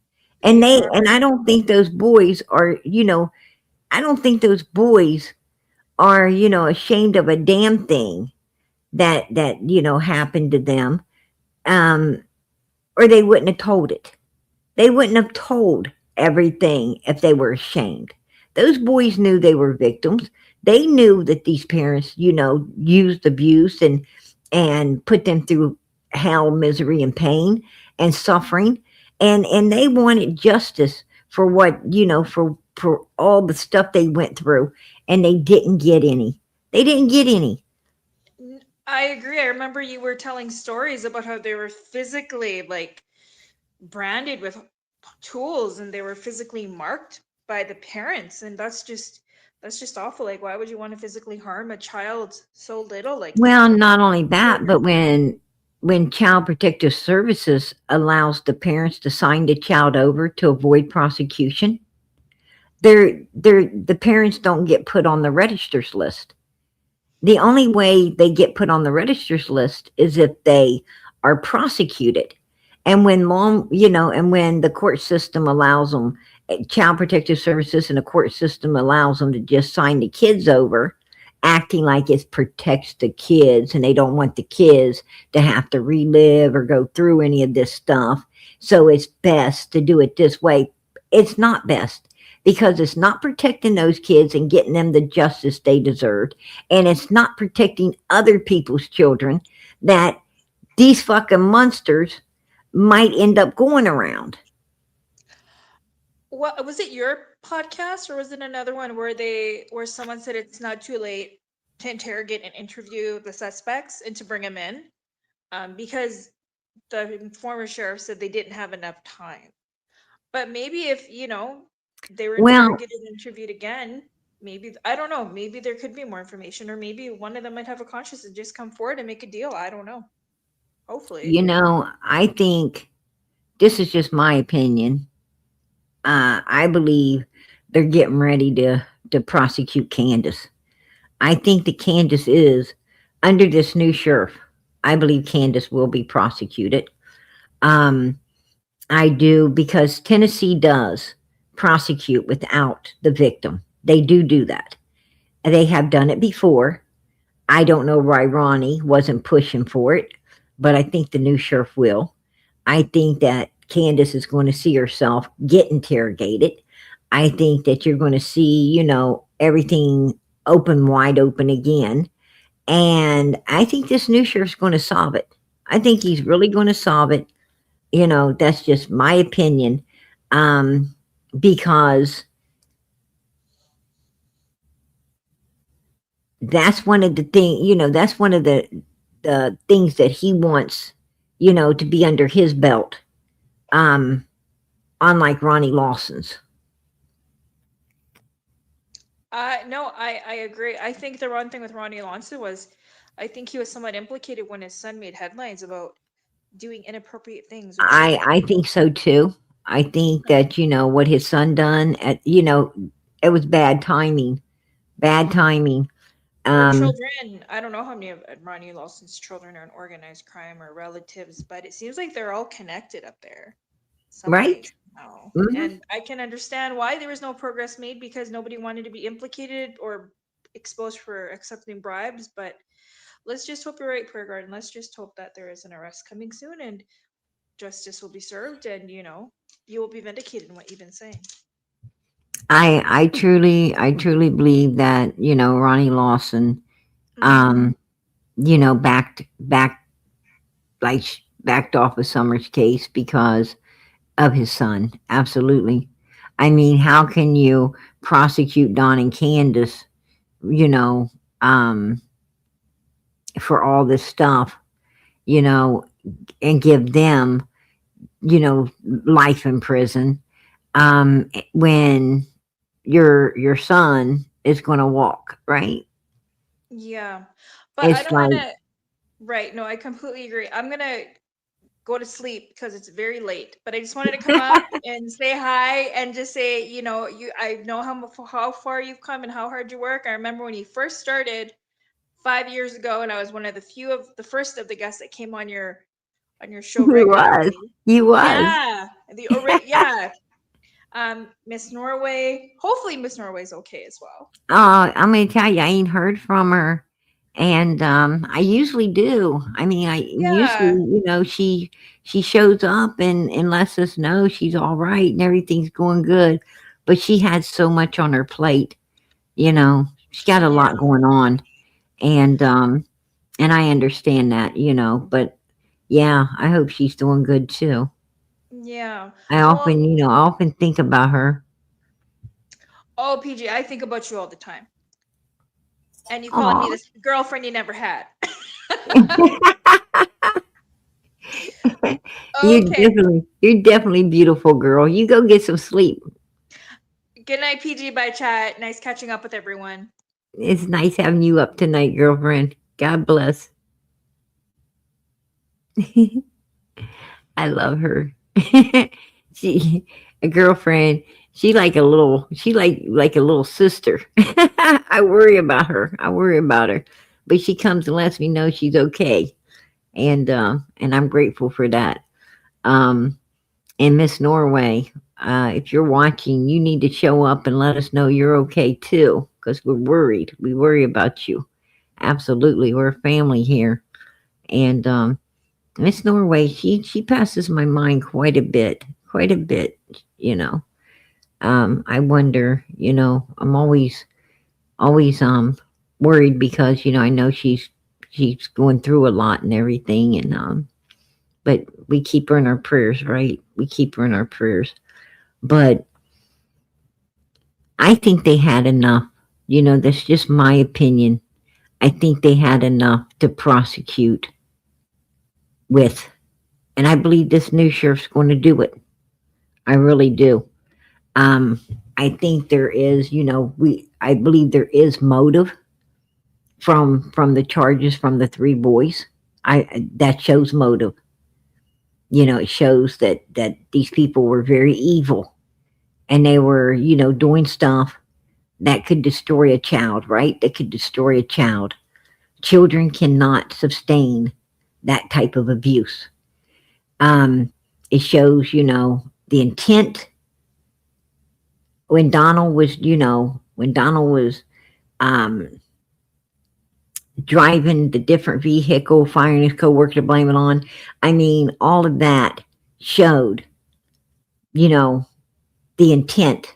and I don't think those boys are, I don't think those boys are, ashamed of a damn thing that happened to them, or they wouldn't have told it. They wouldn't have told everything if they were ashamed. Those boys knew they were victims. They knew that these parents, used abuse and put them through hell, misery, and pain and suffering, and they wanted justice for what, for all the stuff they went through, and they didn't get any. They didn't get any. I agree. I remember you were telling stories about how they were physically like branded with tools, and they were physically marked by the parents, and that's just awful. Like, why would you want to physically harm a child so little? Like, well, not only that, but when Child Protective Services allows the parents to sign the child over to avoid prosecution, the parents don't get put on the registers list. The only way they get put on the registers list is if they are prosecuted. And when and when the court system allows them, Child Protective Services and the court system allows them to just sign the kids over, acting like it protects the kids, and they don't want the kids to have to relive or go through any of this stuff. So it's best to do it this way. It's not best, because it's not protecting those kids and getting them the justice they deserved. And it's not protecting other people's children that these fucking monsters might end up going around. What was it, your podcast, or was it another one where someone said it's not too late to interrogate and interview the suspects and to bring them in, because the former sheriff said they didn't have enough time. But maybe if they were interrogated and interviewed again, maybe, I don't know, maybe there could be more information, or maybe one of them might have a conscience and just come forward and make a deal. I don't know. Hopefully. I think, this is just my opinion, I believe they're getting ready to prosecute Candace. I think that Candace is, under this new sheriff, I believe Candace will be prosecuted. I do, because Tennessee does prosecute without the victim. They do that. They have done it before. I don't know why Ronnie wasn't pushing for it, but I think the new sheriff will. I think that Candace is going to see herself get interrogated. I think that you're going to see, everything wide open again. And I think this new sheriff's going to solve it. I think he's really going to solve it. That's just my opinion. Because that's one of the things, that's one of the things that he wants to be under his belt, unlike Ronnie Lawson's. No, I agree. I think the wrong thing with Ronnie Alonso was, I think he was somewhat implicated when his son made headlines about doing inappropriate things with children. I think so too. I think that what his son done it was bad timing. Bad timing. Or children. I don't know how many of Ronnie Lawson's children are in organized crime or relatives, but it seems like they're all connected up there. Some way, Right? somehow. Mhm. And I can understand why there was no progress made, because nobody wanted to be implicated or exposed for accepting bribes. But let's just hope you're right, Prayer Garden. Let's just hope that there is an arrest coming soon and justice will be served, and you will be vindicated in what you've been saying. I truly believe that Ronnie Lawson backed off of Summer's case because of his son. Absolutely. I mean, how can you prosecute Don and Candace, you know, um, for all this stuff, you know, and give them, life in prison, when your son is going to walk, right? Yeah. But I It's don't want like, to. Right. No, I completely agree. I'm going to go to sleep because it's very late. But I just wanted to come up and say hi and just say, I know how far you've come and how hard you work. I remember when you first started 5 years ago, and I was one of the first of the guests that came on your show you was, regularly. you was. Yeah, yeah. Miss Norway. Hopefully, Miss Norway's okay as well. I'm gonna tell you, I ain't heard from her, and I usually do. I mean, I usually, Yeah. she shows up and lets us know she's all right and everything's going good, but she had so much on her plate. She's got a Yeah. lot going on, and I understand that. But yeah, I hope she's doing good too. Yeah. I Well, often think about her. oh, PG, I think about you all the time. And you calling me Aw. this girlfriend you never had. Okay. You're definitely beautiful, girl. You go get some sleep. Good night, PG by chat. Nice catching up with everyone. It's nice having you up tonight, girlfriend. God bless. I love her. She a girlfriend. She like a little sister. I worry about her. But she comes and lets me know she's okay. And I'm grateful for that. Um and Miss Norway, if you're watching, you need to show up and let us know you're okay too, because we're worried. We worry about you. Absolutely. We're a family here. And Miss Norway, she passes my mind quite a bit. Quite a bit, you know. I wonder, I'm always worried because, I know she's going through a lot and everything, and but we keep her in our prayers, right? We keep her in our prayers. But I think they had enough. That's just my opinion. I think they had enough to prosecute with. And I believe this new sheriff's going to do it. I really do. Um, I think there is, I believe there is motive from the charges from the three boys. That shows motive. It shows that these people were very evil, and they were, doing stuff that could destroy a child, right? That could destroy a child. Children cannot sustain that type of abuse. It shows, the intent when Donald was um, driving the different vehicle, firing his coworker to blame it on. I mean, all of that showed, the intent,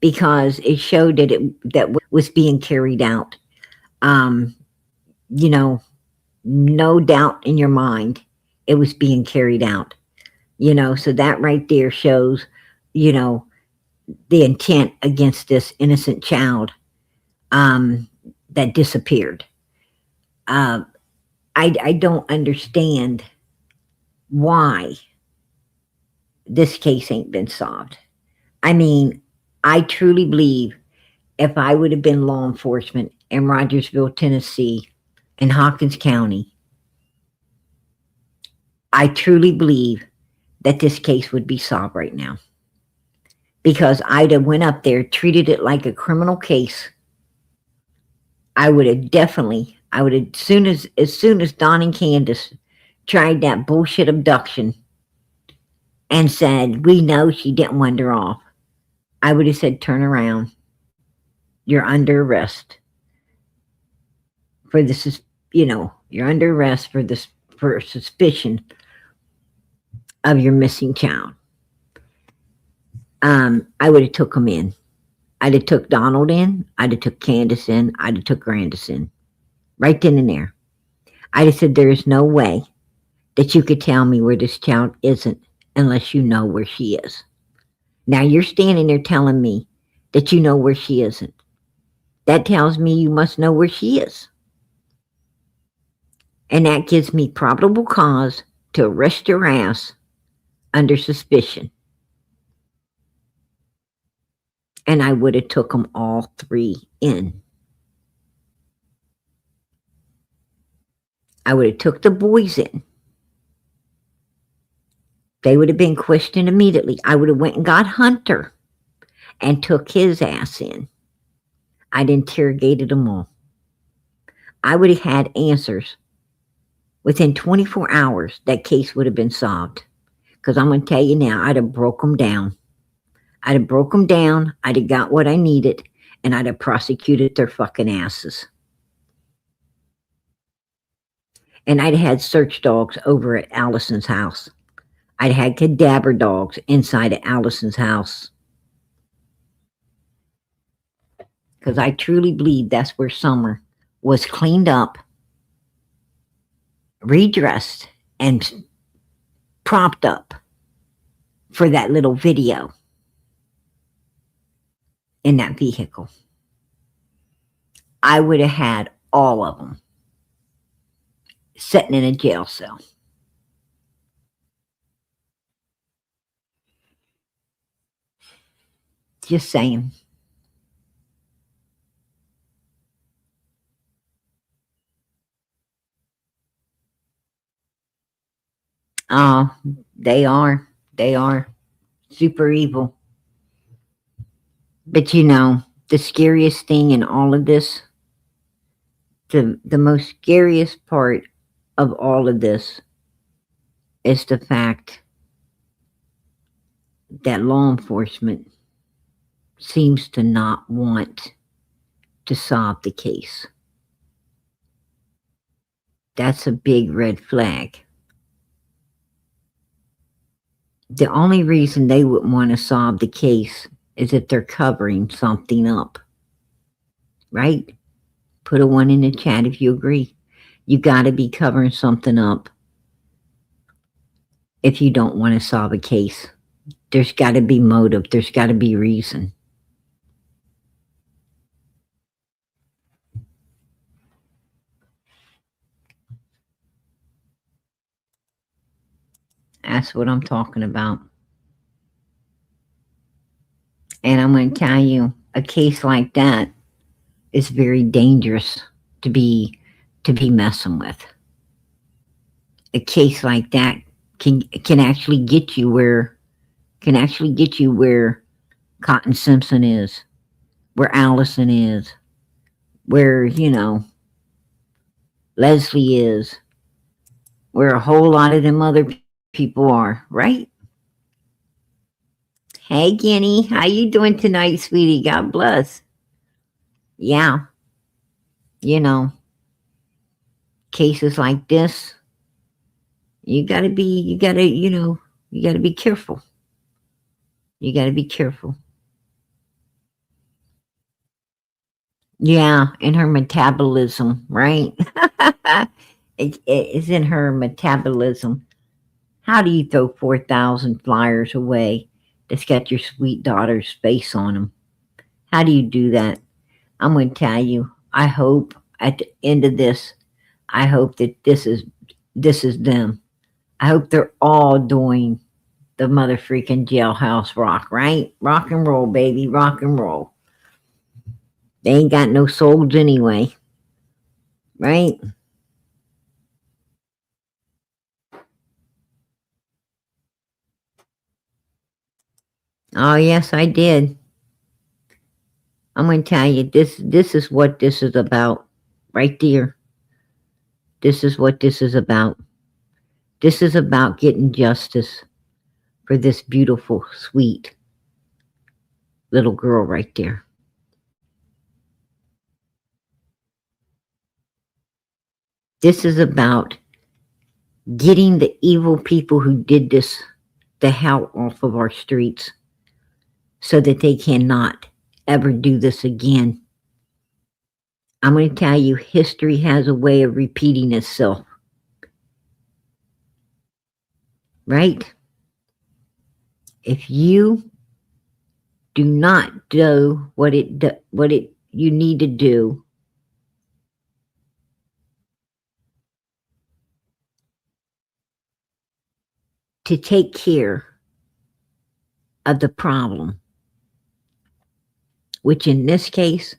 because it showed that was being carried out. Um, you know, no doubt in your mind, it was being carried out. So that right there shows, you know, the intent against this innocent child that disappeared. Uh, I don't understand why this case ain't been solved. I mean, I truly believe if I would have been law enforcement in Rogersville, Tennessee, in Hawkins County, I truly believe that this case would be solved right now. Because I'd have went up there, treated it like a criminal case. I would have as soon as Don and Candace tried that bullshit abduction and said, we know she didn't wander off, I would have said, turn around. You're under arrest for this, you're under arrest for suspicion of your missing child. I would have took them in. I'd have took Donald in. I'd have took Candace in. I'd have took Grandis in. Right then and there. I'd have said, there is no way that you could tell me where this child isn't unless you know where she is. Now you're standing there telling me that you know where she isn't. That tells me you must know where she is. And that gives me probable cause to arrest your ass under suspicion. And I would have took them all three in. I would have took the boys in. They would have been questioned immediately. I would have went and got Hunter and took his ass in. I'd interrogated them all. I would have had answers. Within 24 hours, that case would have been solved. Because I'm going to tell you now, I'd have broke them down. I'd have broke them down. I'd have got what I needed. And I'd have prosecuted their fucking asses. And I'd had search dogs over at Allison's house. I'd had cadaver dogs inside of Allison's house. Because I truly believe that's where Summer was cleaned up, redressed, and propped up for that little video in that vehicle. I would have had all of them sitting in a jail cell. Just saying. Oh, they are super evil. But the scariest thing in all of this, the most scariest part of all of this is the fact that law enforcement seems to not want to solve the case. That's a big red flag. The only reason they wouldn't want to solve the case is if they're covering something up. Right? Put a 1 in the chat if you agree. You got to be covering something up if you don't want to solve a case. There's got to be motive. There's got to be reason. That's what I'm talking about. And I'm going to tell you, a case like that is very dangerous to be messing with. A case like that can actually get you where Cotton Simpson is, where Allison is, where Leslie is, where a whole lot of them other people are, right? Hey, Guinea, how you doing tonight, sweetie? God bless. Yeah. Cases like this, you gotta be careful. You gotta be careful. Yeah, in her metabolism, right? It's in her metabolism. How do you throw 4,000 flyers away that's got your sweet daughter's face on them? How do you do that? I'm going to tell you, I hope at the end of this, I hope that this is them. I hope they're all doing the mother freaking jailhouse rock, right? Rock and roll, baby, rock and roll. They ain't got no souls anyway, right? Oh yes, I did. I'm going to tell you, this is what this is about, right there. This is what this is about. This is about getting justice for this beautiful, sweet little girl right there. This is about getting the evil people who did this the hell off of our streets so that they cannot ever do this again. I'm going to tell you, history has a way of repeating itself. Right? If you do not do what you need to do, to take care of the problem, which in this case,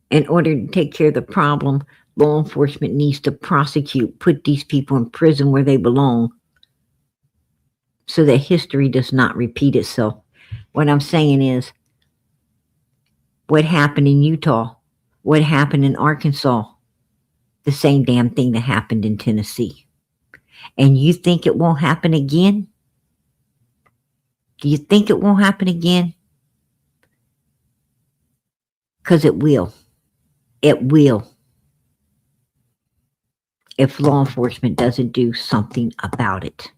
in order to take care of the problem, law enforcement needs to prosecute, put these people in prison where they belong, so that history does not repeat itself. What I'm saying is, what happened in Utah, what happened in Arkansas, the same damn thing that happened in Tennessee. And you think it won't happen again? Do you think it won't happen again? Because it will. It will. If law enforcement doesn't do something about it.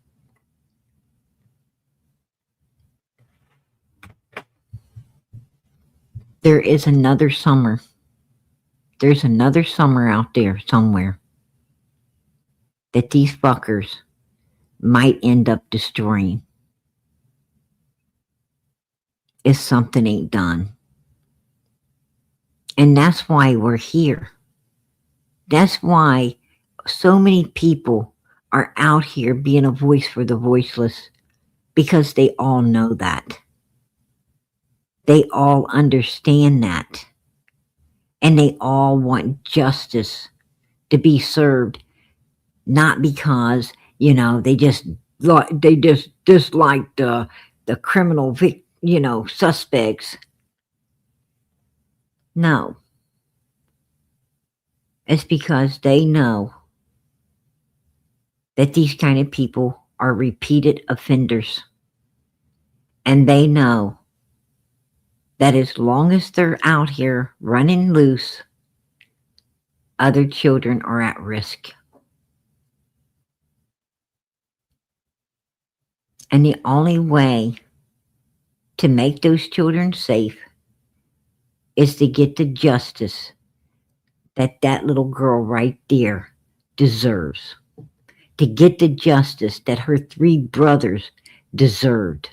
There is another summer. There's another summer out there somewhere that these fuckers might end up destroying if something ain't done. And that's why we're here. That's why so many people are out here being a voice for the voiceless, because they all know that. They all understand that. And they all want justice to be served, not because, they just dislike the criminal suspects. No. It's because they know that these kind of people are repeated offenders. And they know that as long as they're out here running loose, other children are at risk. And the only way to make those children safe is to get the justice that little girl right there deserves. To get the justice that her 3 brothers deserved.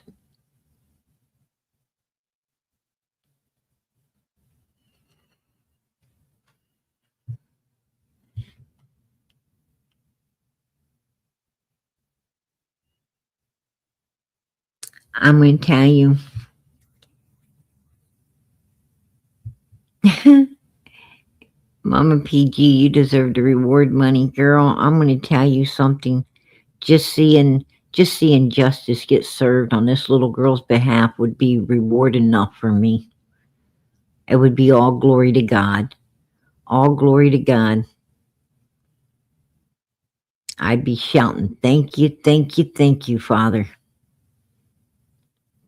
I'm going to tell you. Mama PG, you deserve the reward money, girl. I'm going to tell you something. Just seeing justice get served on this little girl's behalf would be reward enough for me. It would be all glory to God. All glory to God. I'd be shouting, thank you, thank you, thank you, Father,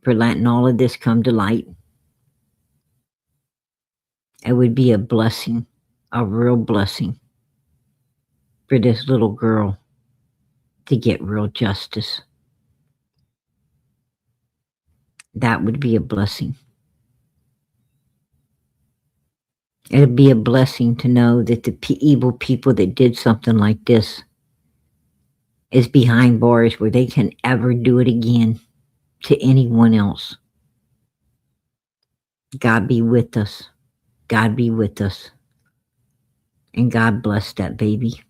for letting all of this come to light. It would be a blessing, a real blessing, for this little girl to get real justice. That would be a blessing. It'd be a blessing to know that the evil people that did something like this is behind bars where they can ever do it again to anyone else. God be with us. God be with us. And God bless that baby.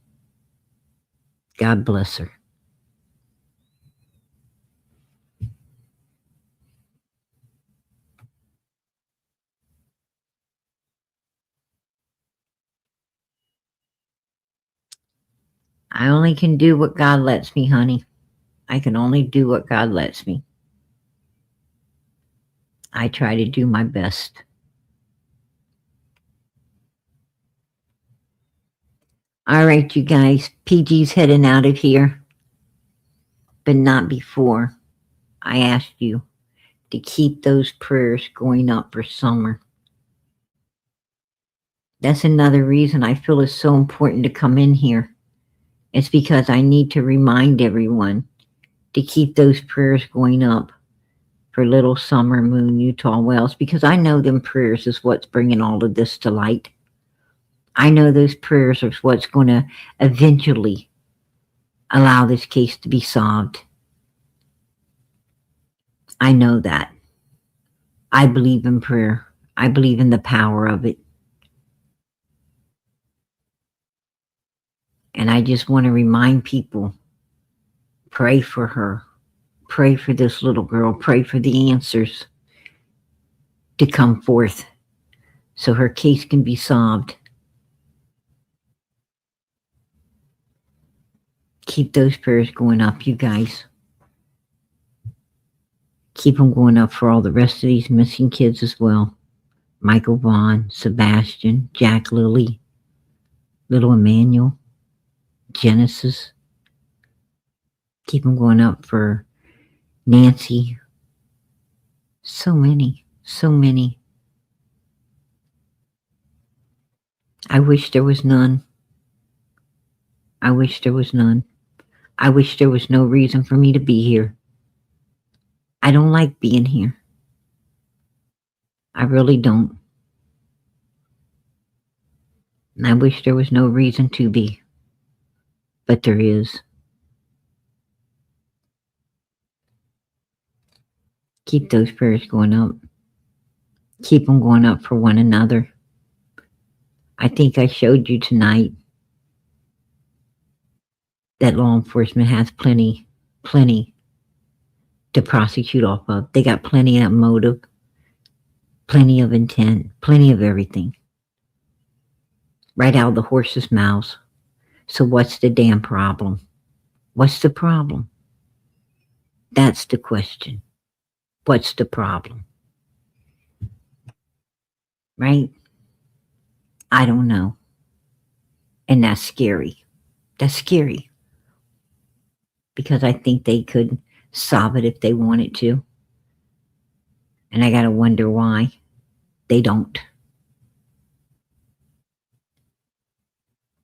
God bless her. I only can do what God lets me, honey. I can only do what God lets me. I try to do my best. All right, you guys. PG's heading out of here. But not before I asked you to keep those prayers going up for Summer. That's another reason I feel it's so important to come in here. It's because I need to remind everyone to keep those prayers going up for little Summer Moon Utah Wells, because I know them prayers is what's bringing all of this to light. I know those prayers are what's going to eventually allow this case to be solved. I know that. I believe in prayer. I believe in the power of it. And I just want to remind people, pray for her. Pray for this little girl. Pray for the answers to come forth so her case can be solved. Keep those prayers going up, you guys. Keep them going up for all the rest of these missing kids as well. Michael Vaughn, Sebastian, Jack Lily, little Emmanuel, Genesis. Keep them going up for Nancy. So many, so many. I wish there was none. I wish there was none. I wish there was no reason for me to be here. I don't like being here. I really don't. And I wish there was no reason to be. But there is. Keep those prayers going up. Keep them going up for one another. I think I showed you tonight that law enforcement has plenty to prosecute off of. They got plenty of motive, plenty of intent, plenty of everything. Right out of the horse's mouths. So what's the damn problem? What's the problem? That's the question. What's the problem? Right? I don't know. And that's scary. That's scary. Because I think they could solve it if they wanted to. And I gotta wonder why they don't.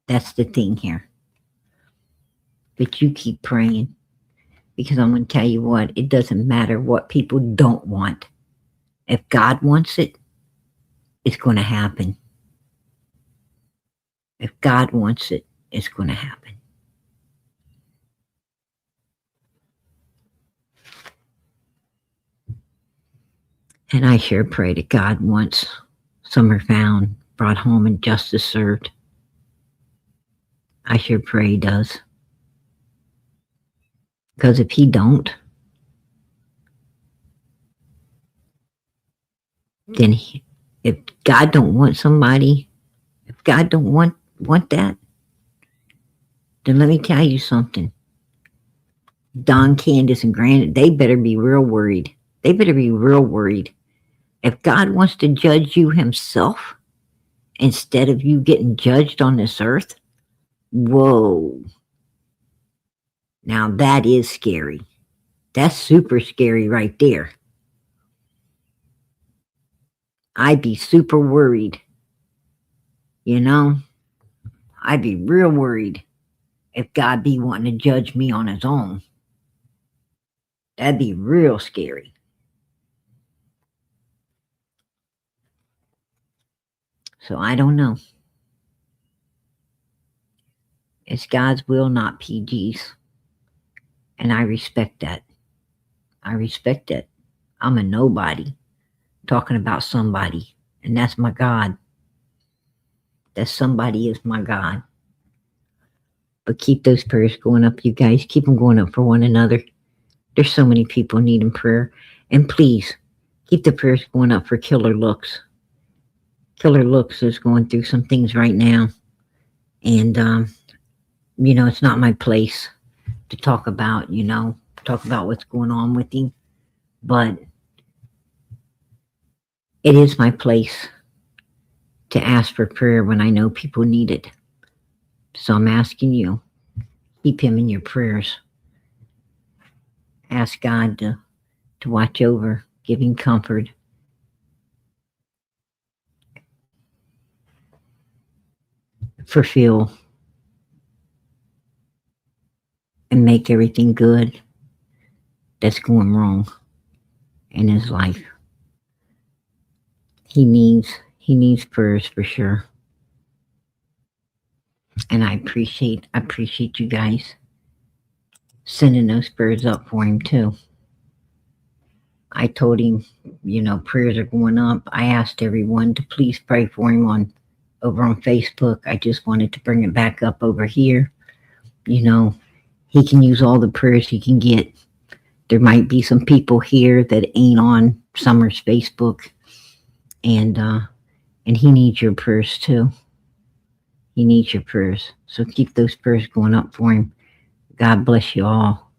That's the thing here. But you keep praying. Because I'm going to tell you what, it doesn't matter what people don't want. If God wants it, it's going to happen. If God wants it, it's going to happen. And I sure pray that God wants Summer found, brought home, and justice served. I sure pray he does. Because if he don't, then if God don't want somebody, if God don't want that, then let me tell you something. Don, Candace, and Granite, they better be real worried. They better be real worried. If God wants to judge you himself, instead of you getting judged on this earth, whoa. Now that is scary. That's super scary right there. I'd be super worried. You know? I'd be real worried if God be wanting to judge me on his own. That'd be real scary. So I don't know. It's God's will, not PG's. And I respect that. I respect it. I'm a nobody talking about somebody. And that's my God. That somebody is my God. But keep those prayers going up, you guys. Keep them going up for one another. There's so many people needing prayer. And please, keep the prayers going up for Killer Looks. Killer Looks is going through some things right now. And it's not my place to talk about what's going on with him, but it is my place to ask for prayer when I know people need it. So I'm asking you, keep him in your prayers. Ask God to watch over, give him comfort. Fulfill and make everything good that's going wrong in his life. He needs prayers for sure. And I appreciate you guys sending those prayers up for him too. I told him, prayers are going up. I asked everyone to please pray for him over on Facebook. I just wanted to bring it back up over here. He can use all the prayers he can get. There might be some people here that ain't on Summer's Facebook, and he needs your prayers too. He needs your prayers. So keep those prayers going up for him. God bless you all.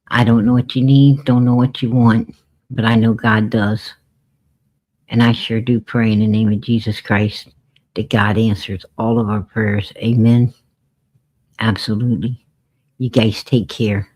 I don't know what you need, don't know what you want, but I know God does. And I sure do pray in the name of Jesus Christ that God answers all of our prayers. Amen. Absolutely. You guys take care.